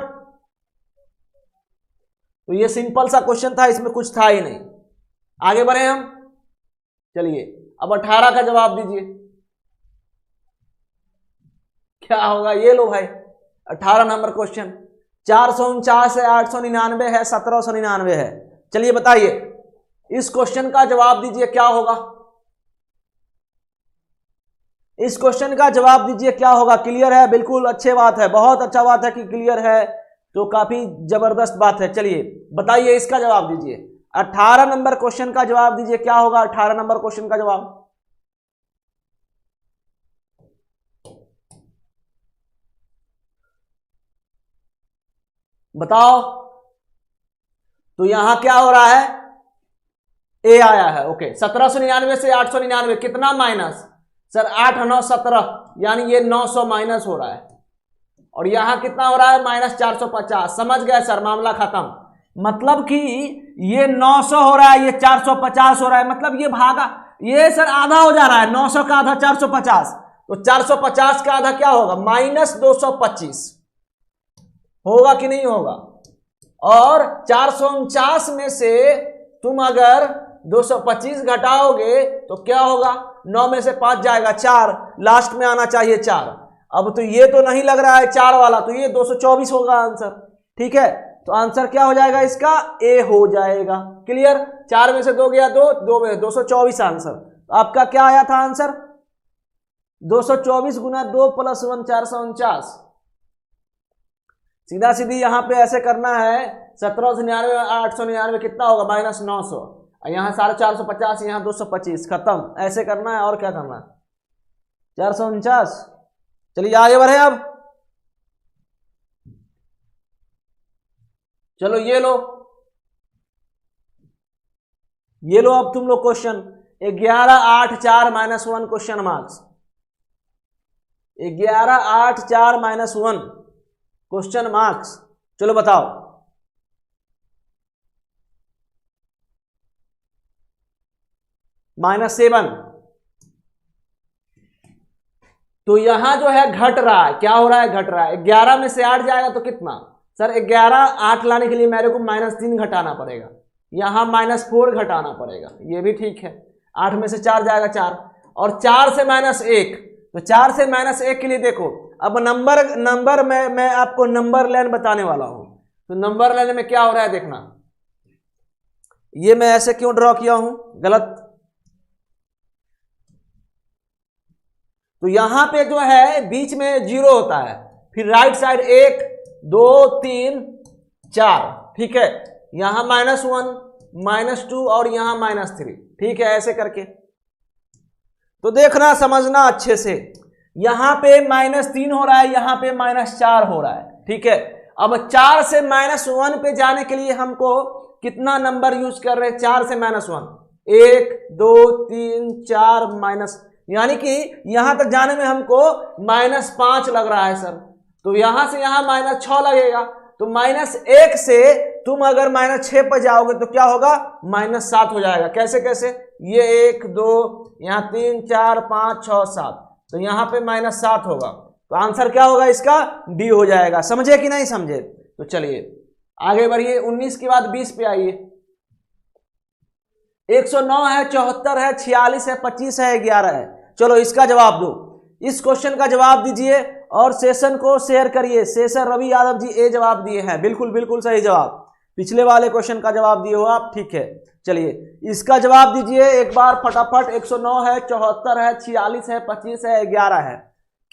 तो ये सिंपल सा क्वेश्चन था, इसमें कुछ था ही नहीं। आगे बढ़े हम, चलिए अब 18 का जवाब दीजिए, क्या होगा। ये लो भाई 18 नंबर क्वेश्चन, 449 है, 899 है, 1799 है। चलिए बताइए इस क्वेश्चन का जवाब दीजिए क्या होगा, इस क्वेश्चन का जवाब दीजिए क्या होगा। क्लियर है, बिल्कुल अच्छी बात है, बहुत अच्छा बात है कि क्लियर है, तो काफी जबरदस्त बात है। चलिए बताइए इसका जवाब दीजिए, 18 नंबर क्वेश्चन का जवाब दीजिए क्या होगा। 18 नंबर क्वेश्चन का जवाब बताओ। तो यहां क्या हो रहा है, ए आया है। ओके, 1799 से 899 कितना माइनस, सर 8 9 17, यानी ये 900 माइनस हो रहा है, और यहां कितना हो रहा है -450। समझ गए सर, मामला खत्म। मतलब कि ये 900 हो रहा है, ये 450 हो रहा है, मतलब ये भागा, ये सर आधा हो जा रहा है, 900 का आधा 450, तो 450 का आधा क्या होगा -225, होगा कि नहीं होगा। और 449 में से तुम अगर 225 घटाओगे तो क्या होगा, 9 में से 5 जाएगा 4, लास्ट में आना चाहिए 4। अब तो ये तो नहीं लग रहा है 4 वाला, तो ये 224 होगा आंसर। ठीक है, तो आंसर क्या हो जाएगा इसका, ए हो जाएगा। क्लियर, 4 में से 2 गया 2, 2 में 224 आंसर। तो आपका क्या आया था आंसर, 224 गुना 2 + 1 449। सीधा सीधी यहां पे ऐसे करना है, 1799 899 कितना होगा -900, यहां 450, यहां 225, खत्म। ऐसे करना है, और क्या करना है, 449। चलिए आगे बढ़े अब। चलो ये लो, ये लो अब तुम लोग question 11 8 4 -1 question marks, 11 8 4 -1 question marks. चलो बताओ, -7। तो यहां जो है घट रहा है, क्या हो रहा है, घट रहा है। 11 में से 8 जाएगा तो कितना, सर 11 8 लाने के लिए मेरे को -3 घटाना पड़ेगा, यहां -4 घटाना पड़ेगा, ये भी ठीक है। 8 में से 4 जाएगा 4, और 4 से -1, तो 4 से -1 के लिए देखो, अब नंबर में मैं आपको नंबर लाइन बताने वाला हूं। तो नंबर लाइन में क्या हो रहा है देखना, ये मैं ऐसे क्यों ड्रॉ किया हूं, गलत। तो यहां पे जो है बीच में 0 होता है, फिर राइट साइड 1 2 3 4, ठीक है। यहां -1 -2 और यहां -3, ठीक है। ऐसे करके तो देखना समझना अच्छे से, यहां पे -3 हो रहा है, यहां पे -4 हो रहा है, ठीक है। अब 4 से -1 पे जाने के लिए हमको कितना नंबर यूज कर रहे हैं? 4 से -1, 1 2 3 4 माइनस, यानी कि यहां तक जाने में हमको -5 लग रहा है सर। तो यहां से यहां -6 लगेगा, तो -1 से तुम अगर -6 पर जाओगे तो क्या होगा? -7 हो जाएगा। कैसे कैसे? ये 1 2 यहाँ 3 4 5 6 7, तो यहां पे -7 होगा। तो आंसर क्या होगा इसका? डी हो जाएगा। समझे कि नहीं समझे? तो चलिए आगे बढ़िए। 19 के बाद 20 पे आइए। 109 है, 74 है, 46 है, 25 है, 11 है। चलो इसका जवाब दो, इस क्वेश्चन का जवाब दीजिए और सेशन को शेयर करिए। सेशन रवि यादव जी ए जवाब दिए हैं, बिल्कुल बिल्कुल सही जवाब। पिछले वाले क्वेश्चन का जवाब दिए हो आप, ठीक है। चलिए इसका जवाब दीजिए एक बार फटाफट। 109 है, 74 है, 46 है, 25 है, 11 है।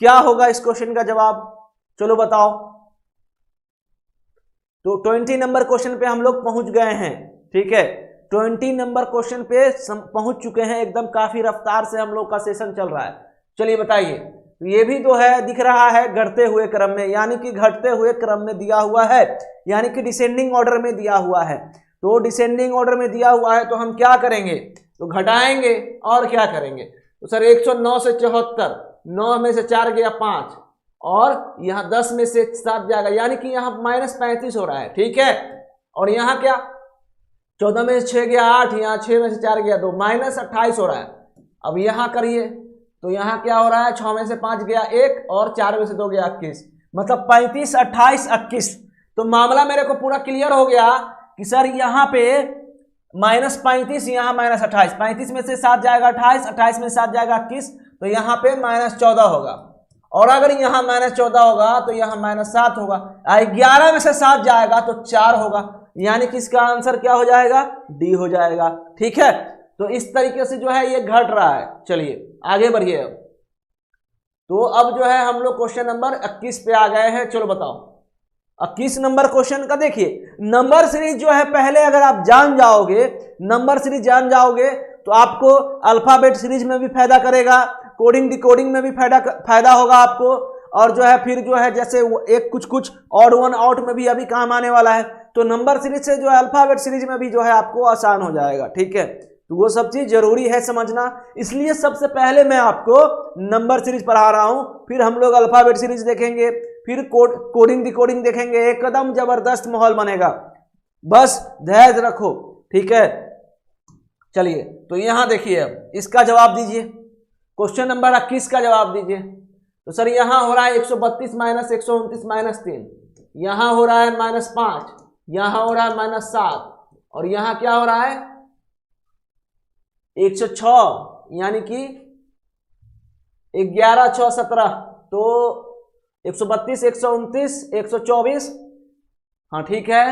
क्या होगा इस क्वेश्चन का जवाब? चलो बताओ। तो 20 नंबर क्वेश्चन पे हम लोग पहुंच गए हैं, ठीक है। 20 नंबर क्वेश्चन पे पहुंच चुके हैं, एकदम काफी रफ्तार से हम लोग का सेशन चल रहा है। चलिए बताइए। तो ये भी तो है, दिख रहा है घटते हुए क्रम में, यानी कि घटते हुए क्रम में दिया हुआ है, यानी कि डिसेंडिंग ऑर्डर में दिया हुआ है। तो डिसेंडिंग ऑर्डर में दिया हुआ है तो हम क्या करेंगे? तो घटाएंगे और क्या करेंगे? तो सर 109 से 74, 9 में से 4 गया 5, और यहाँ 10 में से 7 जाएगा, यानी कि यहाँ -35 हो रहा है, ठीक है। और यहाँ क्या? 14 में से 6 गया 8, यहाँ 6 में से 4 गया 2, -28 हो रहा है। अब यहाँ करिए तो यहाँ क्या हो रहा है? 6 में से 5 गया 1 और 4 में से 2 गया 21, मतलब 35 28 21। तो मामला मेरे को पूरा क्लियर हो गया कि सर यहाँ पे -35, यहाँ -28, 35 में से 7 जाएगा 28, 28 में से 7 जाएगा 21, तो यहाँ पे -14 होगा। और अगर यहाँ -14 होगा तो यहाँ -7 होगा। 11 में से 7 जाएगा तो 4 होगा, यानी कि इसका आंसर क्या हो जाएगा? डी हो जाएगा, ठीक है। तो इस तरीके से जो है ये घट रहा है। चलिए आगे बढ़िए। अब तो अब जो है हम लोग क्वेश्चन नंबर 21 पे आ गए हैं। चलो बताओ 21 नंबर क्वेश्चन का देखिए। नंबर सीरीज जो है, पहले अगर आप जान जाओगे, नंबर सीरीज जान जाओगे तो आपको अल्फाबेट सीरीज में भी फायदा करेगा, कोडिंग डिकोडिंग में भी फायदा होगा आपको, और जो है फिर जो है जैसे एक कुछ ऑड वन आउट में भी अभी काम आने वाला है। तो नंबर सीरीज से जो है अल्फाबेट सीरीज में भी जो है आपको आसान हो जाएगा, ठीक है। तो वो सब चीज जरूरी है समझना, इसलिए सबसे पहले मैं आपको नंबर सीरीज पढ़ा रहा हूं, फिर हम लोग अल्फाबेट सीरीज देखेंगे, फिर कोडिंग डिकोडिंग देखेंगे। एकदम जबरदस्त माहौल बनेगा, बस धैर्य रखो, ठीक है। चलिए तो यहां देखिए, अब इसका जवाब दीजिए। क्वेश्चन नंबर 21 का जवाब दीजिए। तो सर यहां हो रहा है 132 - 129 - 3, यहां हो रहा है -5, यहां हो रहा है -7, और यहां क्या हो रहा है? 106, यानी कि 11 6 17, तो 132 129 124, हाँ ठीक है।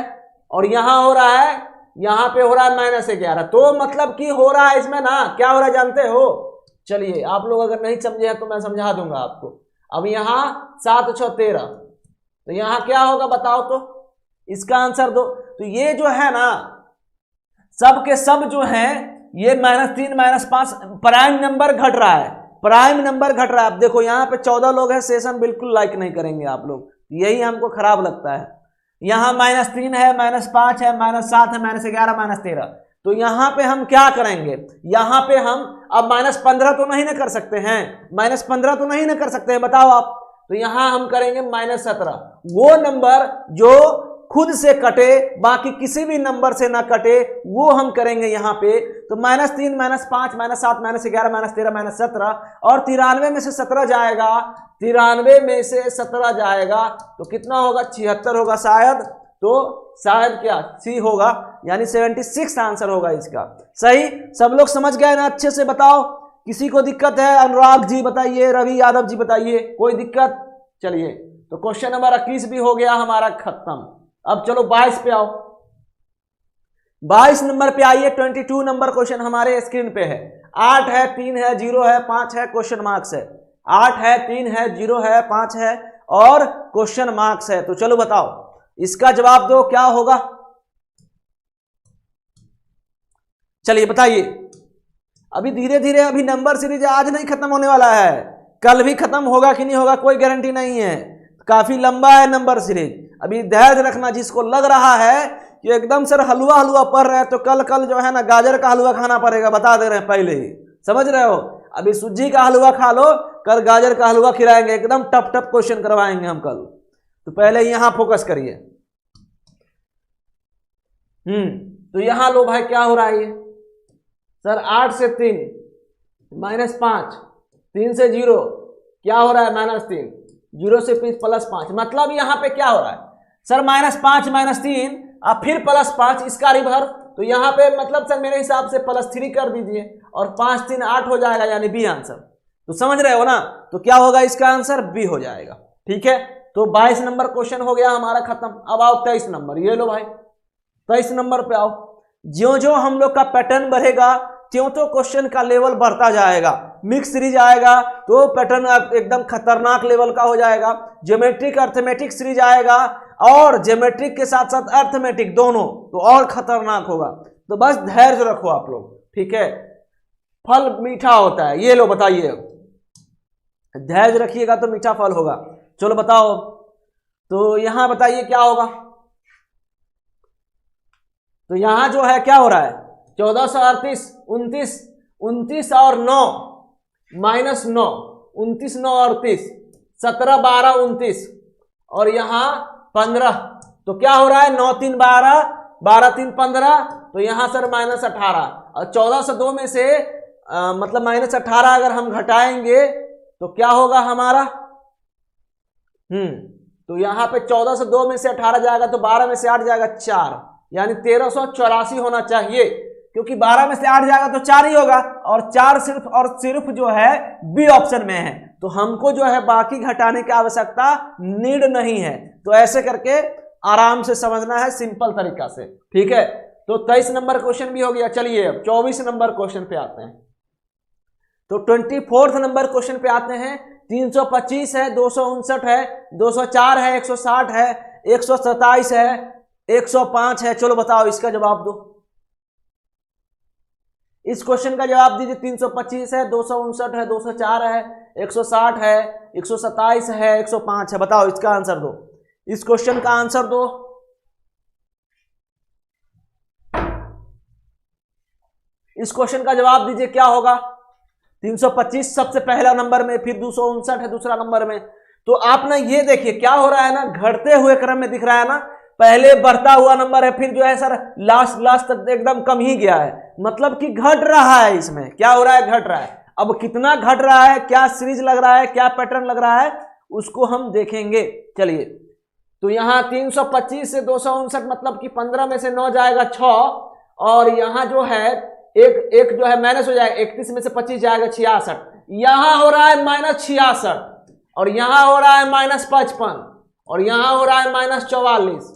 और यहां हो रहा है, यहां पे हो रहा है -11, तो मतलब कि हो रहा है इसमें ना, क्या हो रहा है जानते हो? चलिए आप लोग अगर नहीं समझे हैं तो मैं समझा दूंगा आपको। अब यहां 7 6 13, तो यहां क्या होगा बताओ तो, इसका आंसर दो। तो ये जो है ना, सब के सब जो है ये -3 -5 प्राइम नंबर घट रहा है, प्राइम नंबर घट रहा है। अब देखो यहाँ पे 14 लोग हैं, सेशन बिल्कुल लाइक नहीं करेंगे आप लोग, यही हमको खराब लगता है। यहाँ -3 है, -5 है, -7 है, -11 -13, तो यहाँ पे हम क्या करेंगे? यहाँ पे हम अब -15 तो नहीं ना कर सकते हैं, -15 तो नहीं ना कर सकते हैं, बताओ आप। तो यहाँ हम करेंगे -17, वो नंबर जो खुद से कटे, बाकी किसी भी नंबर से ना कटे, वो हम करेंगे यहाँ पे। तो -3 -5 -7 -11 -13 -17, और 93 में से 17 जाएगा, 93 में से 17 जाएगा तो कितना होगा? 76 होगा शायद। तो शायद क्या सी होगा, यानी 76 आंसर होगा इसका। सही, सब लोग समझ गए ना? अच्छे से बताओ, किसी को दिक्कत है? अनुराग जी बताइए, रवि यादव जी बताइए, कोई दिक्कत? चलिए तो क्वेश्चन नंबर 21 भी हो गया हमारा खत्म। अब चलो 22 पे आओ। 22 नंबर पे आइए। 22 नंबर क्वेश्चन हमारे स्क्रीन पे है। 8 है, 3 है, 0 है, 5 है, क्वेश्चन मार्क्स है। 8 है, 3 है, 0 है, 5 है और क्वेश्चन मार्क्स है। तो चलो बताओ, इसका जवाब दो, क्या होगा? चलिए बताइए। अभी धीरे धीरे, अभी नंबर सीरीज आज नहीं खत्म होने वाला है, कल भी खत्म होगा कि नहीं होगा कोई गारंटी नहीं है, काफी लंबा है नंबर सीरीज। अभी धैर्य रखना, जिसको लग रहा है कि एकदम सर हलवा हलवा पढ़ रहे हैं तो कल जो है ना गाजर का हलवा खाना पड़ेगा, बता दे रहे हैं पहले ही, समझ रहे हो। अभी सूजी का हलवा खा लो, कल गाजर का हलवा खिलाएंगे, एकदम टफ टफ क्वेश्चन करवाएंगे हम कल। तो पहले यहां फोकस करिए। तो यहां लो भाई क्या हो रहा है ये सर, 8 से 3 -5, 3 से 0 क्या हो रहा है -3, 0 से +5, मतलब यहाँ पे क्या हो रहा है सर -5 -3 अब फिर +5 इसका रिवर्स, तो यहाँ पे मतलब सर मेरे हिसाब से +3 कर दीजिए और 5 3 8 हो जाएगा, यानी बी आंसर। तो समझ रहे हो ना, तो क्या होगा इसका आंसर बी हो जाएगा। ठीक है, तो 22 नंबर क्वेश्चन हो गया हमारा खत्म। अब आओ 23 नंबर, ये लो भाई 23 नंबर पे आओ। ज्यो ज्यो हम लोग का पैटर्न बढ़ेगा त्यों तो क्वेश्चन का लेवल बढ़ता जाएगा। मिक्स सीरीज आएगा तो पैटर्न एकदम खतरनाक लेवल का हो जाएगा। ज्योमेट्रिक अर्थमेटिक सीरीज आएगा और ज्योमेट्रिक के साथ साथ अर्थमेटिक दोनों, तो और खतरनाक होगा। तो बस धैर्य रखो आप लोग, ठीक है। फल मीठा होता है, ये लो बताइए, धैर्य रखिएगा तो मीठा फल होगा। चलो बताओ, तो यहां बताइए क्या होगा। तो यहां जो है क्या हो रहा है 1438 29 और 9 -9 29 9 और 30 17 12 29 और यहाँ 15, तो क्या हो रहा है 9 3 12 12 3 15, तो यहाँ सर -18 और 14 से 2 में से मतलब -18 अगर हम घटाएंगे तो क्या होगा हमारा, तो यहाँ पे 14 से 2 में से 18 जाएगा तो 12 में से 8 जाएगा 4, यानी 1384 होना चाहिए, क्योंकि 12 में से 8 जाएगा तो 4 ही होगा और 4 सिर्फ जो है बी ऑप्शन में है, तो हमको जो है बाकी घटाने की आवश्यकता नीड नहीं है। तो ऐसे करके आराम से समझना है, सिंपल तरीका से, ठीक है। तो 23 नंबर क्वेश्चन भी हो गया। चलिए अब 24 नंबर क्वेश्चन पे आते हैं। तो 24 नंबर क्वेश्चन पे आते हैं। 325 है, 259 है, 204 है, 160 है, 127 है, 105 है। चलो बताओ इसका जवाब दो, इस क्वेश्चन का जवाब दीजिए। 325 है, 259 है, 204 है, 160 है, 127 है, 105 है। बताओ इसका आंसर दो, इस क्वेश्चन का आंसर दो। इस क्वेश्चन का जवाब दीजिए क्या होगा। 325 सबसे पहला नंबर में, फिर 259 है दूसरा नंबर में। तो आप ना ये देखिए क्या हो रहा है ना, घटते हुए क्रम में दिख रहा है ना, पहले बढ़ता हुआ नंबर है, फिर जो है सर लास्ट तक एकदम कम ही गया है, मतलब कि घट रहा है। इसमें क्या हो रहा है, घट रहा है। अब कितना घट रहा है, क्या सीरीज लग रहा है, क्या पैटर्न लग रहा है, उसको हम देखेंगे। चलिए, तो यहाँ 325 से 259 मतलब कि 15 में से 9 जाएगा 6, और यहाँ जो है एक जो है माइनस हो जाएगा, 31 में से 25 जाएगा 66, यहां हो रहा है -66, और यहां हो रहा है -55, और यहां हो रहा है -44,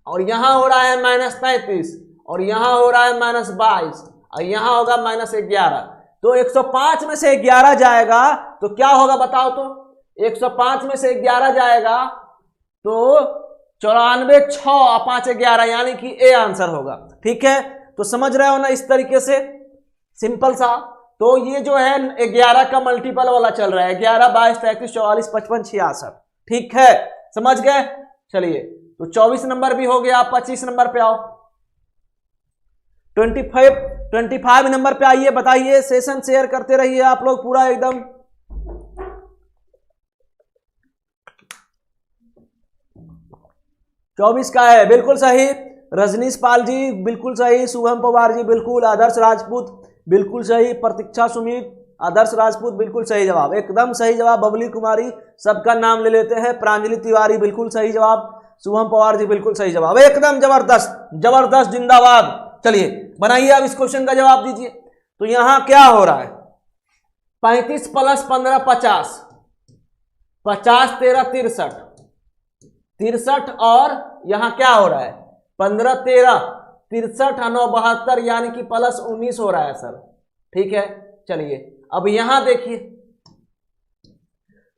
और यहां हो रहा है -33, और यहां हो रहा है -22, और यहां होगा -11। तो 105 में से 11 जाएगा तो क्या होगा बताओ। तो 105 में से 11 जाएगा तो 94 6 5 11, यानी कि ए आंसर होगा। ठीक है, तो समझ रहे हो ना इस तरीके से, सिंपल सा। तो ये जो है 11 का मल्टीपल वाला चल रहा है, 11 22 33 44 55 66। ठीक है, समझ गए। चलिए, तो 24 नंबर भी हो गया। 25 नंबर पे आओ। 25 नंबर पे आइए, बताइए। सेशन शेयर करते रहिए आप लोग पूरा एकदम। चौबीस का है, बिल्कुल सही। रजनीश पाल जी बिल्कुल सही, शुभम पवार जी बिल्कुल, आदर्श राजपूत बिल्कुल सही, प्रतीक्षा सुमित, आदर्श राजपूत बिल्कुल सही जवाब, एकदम सही जवाब। बबली कुमारी, सबका नाम ले लेते हैं। प्रांजलि तिवारी बिल्कुल सही जवाब। शुभम पवार जी बिल्कुल सही जवाब, एकदम जबरदस्त जबरदस्त, जिंदाबाद। चलिए बनाइए अब इस क्वेश्चन का जवाब दीजिए। तो यहां क्या हो रहा है, 35 + 15 50, 50 13 63, 63, और यहां क्या हो रहा है 15 13 63 9 72, यानी कि +19 हो रहा है सर। ठीक है, चलिए अब यहां देखिए।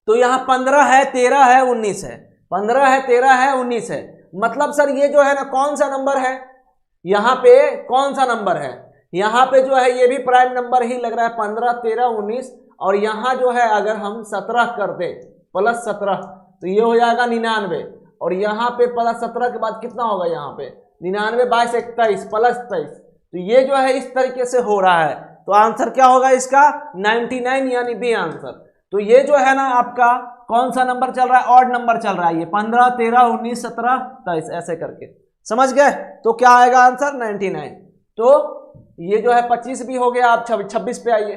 तो यहां 15 है 13 है 19 है, 15 है 13 है 19 है, मतलब सर ये जो है ना कौन सा नंबर है, यहां पे कौन सा नंबर है, यहां पे जो है ये भी प्राइम नंबर ही लग रहा है। 15 13 19 और यहाँ जो है अगर हम 17 कर दे प्लस 17 तो ये हो जाएगा 99, और यहाँ पे प्लस 17 के बाद कितना होगा, यहाँ पे 99 22 21 प्लस 23, तो ये जो है इस तरीके से हो रहा है। तो आंसर क्या होगा इसका 99, यानी बी आंसर। तो ये जो है ना आपका कौन सा नंबर चल रहा है, ऑड नंबर चल रहा है, ये 15 13 19 17 23 ऐसे करके, समझ गए। तो क्या आएगा आंसर 99। तो ये जो है 25 भी हो गया। आप 26 पे आइए।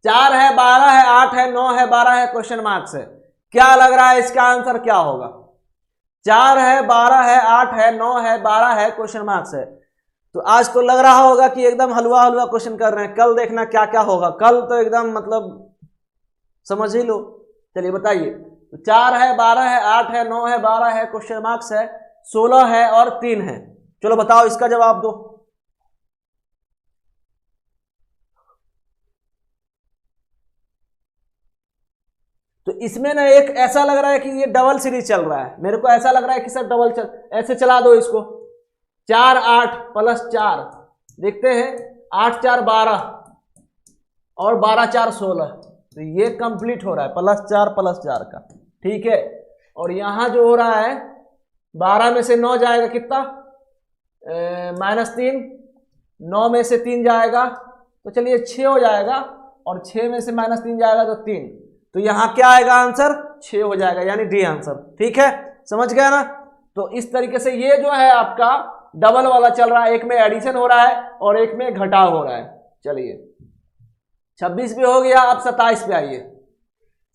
4 है, 12 है, 8 है, 9 है, 12 है, क्वेश्चन मार्क्स है। क्या लग रहा है इसका आंसर क्या होगा? 4 है, 12 है, 8 है, 9 है, 12 है, क्वेश्चन मार्क्स है। तो आज तो लग रहा होगा कि एकदम हलवा हलवा क्वेश्चन कर रहे हैं, कल देखना क्या क्या होगा। कल तो एकदम मतलब समझ ही लो। चलिए बताइए। तो 4 है, 12 है, 8 है, 9 है, 12 है, क्वेश्चन मार्क्स है, 16 है और 3 है। चलो बताओ इसका जवाब दो। तो इसमें ना एक ऐसा लग रहा है कि ये डबल सीरीज चल रहा है, मेरे को ऐसा लग रहा है कि सर डबल ऐसे चला दो इसको। 4 8 प्लस 4, देखते हैं 8 4 12 और 12 4 16, तो ये कंप्लीट हो रहा है प्लस 4 का, ठीक है। और यहां जो हो रहा है 12 में से 9 जाएगा कितना, -3, 9 में से 3 जाएगा तो चलिए 6 हो जाएगा, और 6 में से -3 जाएगा तो 3, तो यहां क्या आएगा आंसर 6 हो जाएगा, यानी डी आंसर, ठीक है। समझ गया ना। तो इस तरीके से ये जो है आपका डबल वाला चल रहा है, एक में एडिशन हो रहा है और एक में घटाव हो रहा है। चलिए 26 भी हो गया। आप 27 पे आइए।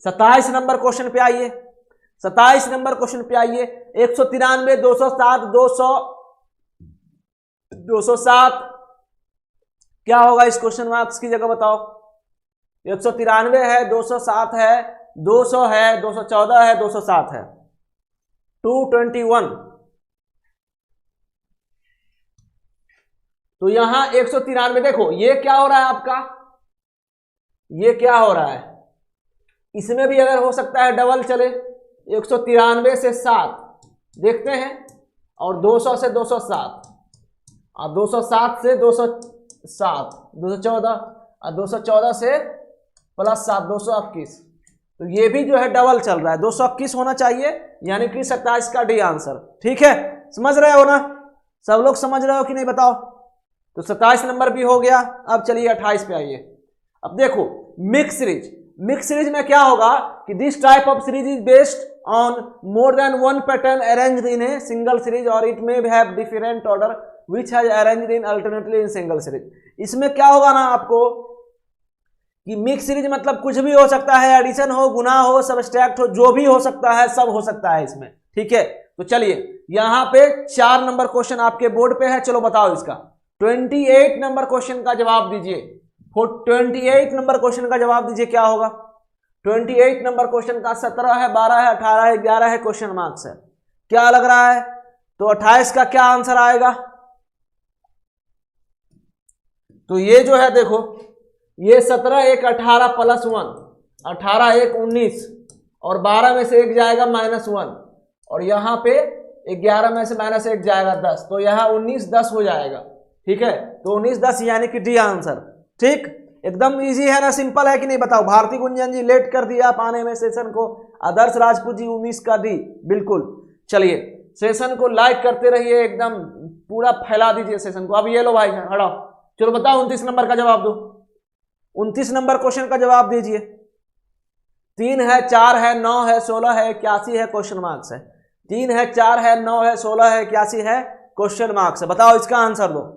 27 नंबर क्वेश्चन पे आइए। 27 नंबर क्वेश्चन पे आइए। 193 207 207 क्या होगा इस क्वेश्चन मार्क्स की जगह बताओ। 193 है, 207 है, 200 है, 214 है, 207 है, 221। तो यहां 193 देखो ये क्या हो रहा है आपका, ये क्या हो रहा है, इसमें भी अगर हो सकता है डबल चले। 193 से 7 देखते हैं, और 200 से 207, और 207 से 207, 214, और 214 से प्लस 7 221, तो ये भी जो है डबल चल रहा है। 221 होना चाहिए, यानी कि 27 का डी आंसर, ठीक है। समझ रहे हो ना, सब लोग समझ रहे हो कि नहीं बताओ। तो 27 नंबर भी हो गया। अब चलिए 28 पे आइए। अब देखो मिक्स सीरीज, मिक्स सीरीज में क्या होगा कि this type of series is based on more than one pattern arranged in a single series और it may have different order which has arranged in alternately in single series. इसमें क्या होगा ना आपको कि मिक्स सीरीज मतलब कुछ भी हो सकता है, एडिशन हो, गुना हो, सबट्रैक्ट हो, जो भी हो सकता है, सब हो सकता है इसमें, ठीक है। तो चलिए यहां पे 4 नंबर क्वेश्चन आपके बोर्ड पे है। चलो बताओ इसका 28 नंबर क्वेश्चन का जवाब दीजिए। 28 नंबर क्वेश्चन का जवाब दीजिए क्या होगा। 28 नंबर क्वेश्चन का 17 है, 12 है, 18 है, 11 है, क्वेश्चन मार्क्स है। क्या लग रहा है? तो 28 का क्या आंसर आएगा? तो ये जो है देखो, ये 17 1 18 प्लस 1, 18 1 19, और 12 में से 1 जाएगा -1, और यहां पे 11 में से -1 जाएगा 10, तो यहां 19 10 हो जाएगा, ठीक है। तो 19 10 यानी कि डी आंसर, ठीक। एकदम इजी है ना, सिंपल है कि नहीं बताओ। भारती गुंजन जी लेट कर दिया आप आने में सेशन को। आदर्श राजपूत जी 19 का डी, बिल्कुल। चलिए सेशन को लाइक करते रहिए, एकदम पूरा फैला दीजिए सेशन को। अब ये लो भाई हटाओ। चलो बताओ 29 नंबर का जवाब दो। 29 नंबर क्वेश्चन का जवाब दीजिए। 3 है, 4 है, 9 है, 16 है, 81 है, क्वेश्चन मार्क्स है। 3 है, 4 है, 9 है, 16 है, 81 है, क्वेश्चन मार्क्स है। बताओ इसका आंसर दो।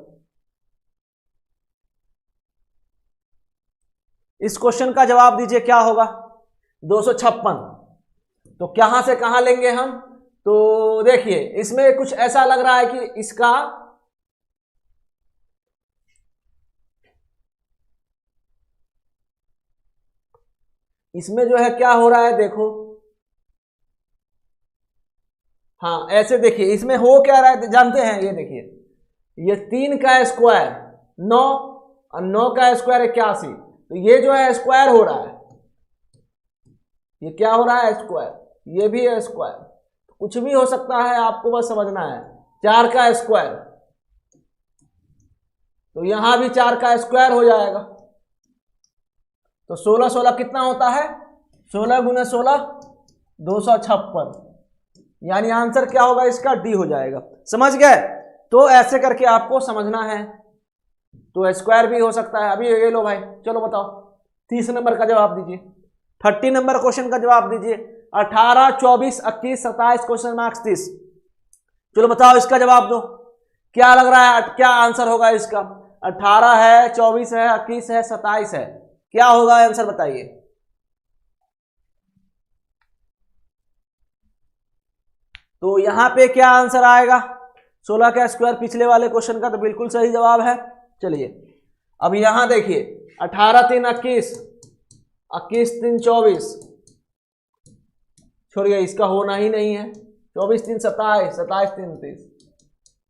इस क्वेश्चन का जवाब दीजिए क्या होगा। 256। तो कहां से कहां लेंगे हम? तो देखिए इसमें कुछ ऐसा लग रहा है कि इसका इसमें जो है क्या हो रहा है देखो, हाँ ऐसे देखिए इसमें हो क्या रहा है जानते हैं। ये देखिए ये 3 का स्क्वायर 9 और 9 का स्क्वायर 81, तो ये जो है स्क्वायर हो रहा है। ये क्या हो रहा है? स्क्वायर। ये भी है स्क्वायर, कुछ भी हो सकता है, आपको बस समझना है। 4 का स्क्वायर, तो यहां भी 4 का स्क्वायर हो जाएगा, तो 16 16 कितना होता है, 16 गुना 16 256, यानी आंसर क्या होगा इसका, डी हो जाएगा। समझ गए? तो ऐसे करके आपको समझना है। तो स्क्वायर भी हो सकता है। अभी ये लो भाई, चलो बताओ 30 नंबर का जवाब दीजिए, 30 नंबर क्वेश्चन का जवाब दीजिए। 18 24 21 27 क्वेश्चन मार्क्स 30। चलो बताओ इसका जवाब दो, क्या लग रहा है, क्या आंसर होगा इसका? 18 है, 24 है, 21 है, 27 है, क्या होगा आंसर बताइए। तो यहां पे क्या आंसर आएगा, 16 का स्क्वायर पिछले वाले क्वेश्चन का, तो बिल्कुल सही जवाब है। चलिए अब यहां देखिए, 18 3 21, 21 3 24, छोड़िए इसका होना ही नहीं है, 24 3 27, 27 3 30,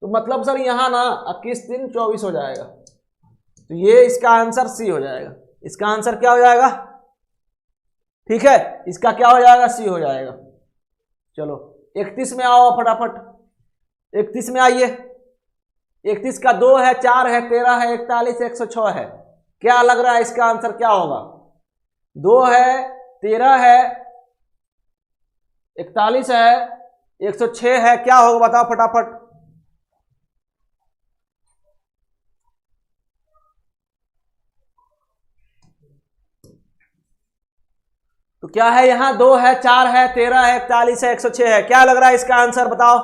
तो मतलब सर यहां ना 21 3 24 हो जाएगा, तो ये इसका आंसर सी हो जाएगा। इसका आंसर क्या हो जाएगा, ठीक है, इसका क्या हो जाएगा, सी हो जाएगा। चलो 31 में आओ फटाफट, 31 में आइए। 31 का 2 है, 4 है, 13 है, 41 106 है, क्या लग रहा है इसका आंसर क्या होगा? 2 है, 13 है, 41 है, 106 है, क्या होगा बताओ फटाफट। तो क्या है, यहां 2 है, 4 है, 13 है, 41 है, 106 है, क्या लग रहा है इसका आंसर बताओ,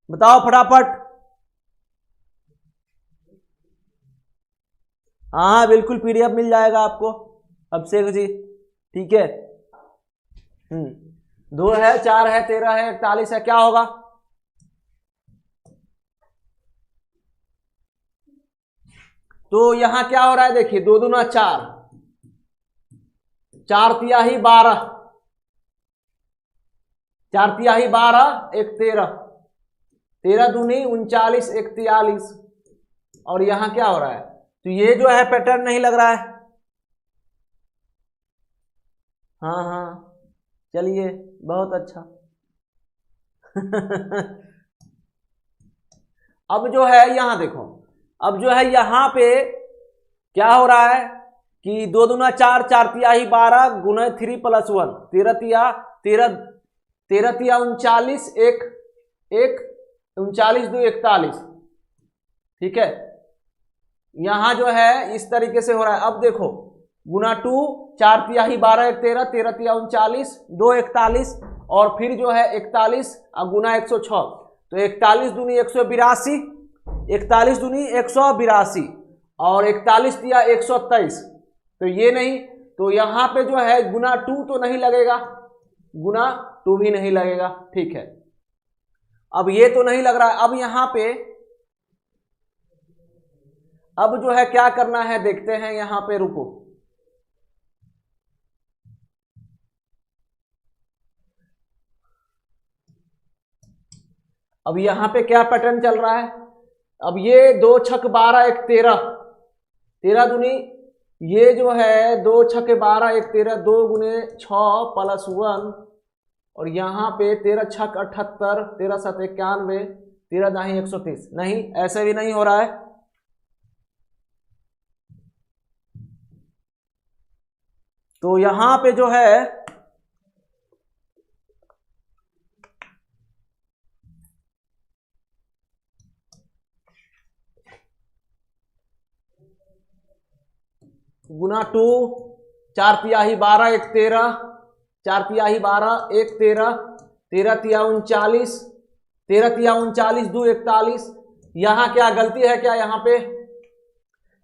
बताओ फटाफट। हाँ बिल्कुल पीडीएफ मिल जाएगा आपको अभिषेक जी, ठीक है। 2 है, 4 है, 13 है, 41 है, क्या होगा? तो यहां क्या हो रहा है देखिए, 2 दूना 4, 4 तिहाई 12, 4 तिहाई 12, 1 13, 13 दूनी 39, 1 43, और यहां क्या हो रहा है, तो ये जो है पैटर्न नहीं लग रहा है। हाँ हाँ चलिए बहुत अच्छा। अब जो है यहां देखो, अब जो है यहां पे क्या हो रहा है कि 2 दूना 4, 4 तिहाई 12 गुना 3 + 1, 13 तिया 13, 13 तिया 39, 1 1 39 2 41, ठीक है। यहां जो है इस तरीके से हो रहा है। अब देखो गुना 2, 4 तिहाई 12 1 13, 13 तिया 39 2 41, और फिर जो है 41 गुना 106, तो 41 दूनी 182, 41 दूनी 182, और 41 तिया 123, तो ये नहीं, तो यहां पे जो है गुना 2 तो नहीं लगेगा, गुना 2 भी नहीं लगेगा, ठीक है। अब ये तो नहीं लग रहा है। अब यहां पे अब जो है क्या करना है देखते हैं, यहां पे रुको, अब यहां पे क्या पैटर्न चल रहा है। अब ये 2 छक 12 1 13, 13 दूनी, ये जो है 2 छक 12 1 13, 2 गुने 6 + 1, और यहां पे 13 छक 78, 13 7 91, 13 दाही 130, नहीं ऐसे भी नहीं हो रहा है। तो यहां पे जो है गुना 2, 4 तिहाई 12 1 13, 4 तिहाई 12 1 13, 13 तिया 39, 13 तिया 39 2 41, यहां क्या गलती है क्या,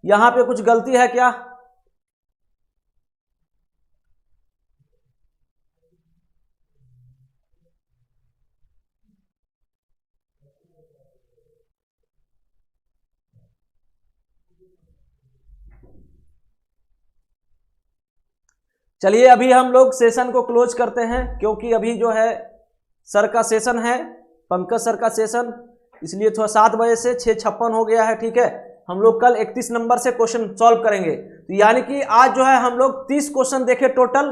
यहां पे कुछ गलती है क्या? चलिए अभी हम लोग सेशन को क्लोज करते हैं, क्योंकि अभी जो है सर का सेशन है, पंकज सर का सेशन, इसलिए थोड़ा 7 बजे से 6:56 हो गया है, ठीक है। हम लोग कल 31 नंबर से क्वेश्चन सॉल्व करेंगे, तो यानी कि आज जो है हम लोग 30 क्वेश्चन देखे टोटल,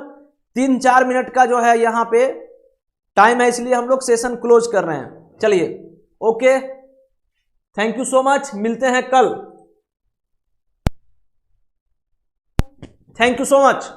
3-4 मिनट का जो है यहाँ पे टाइम है, इसलिए हम लोग सेशन क्लोज कर रहे हैं। चलिए okay, thank you so much, मिलते हैं कल। Thank you so much.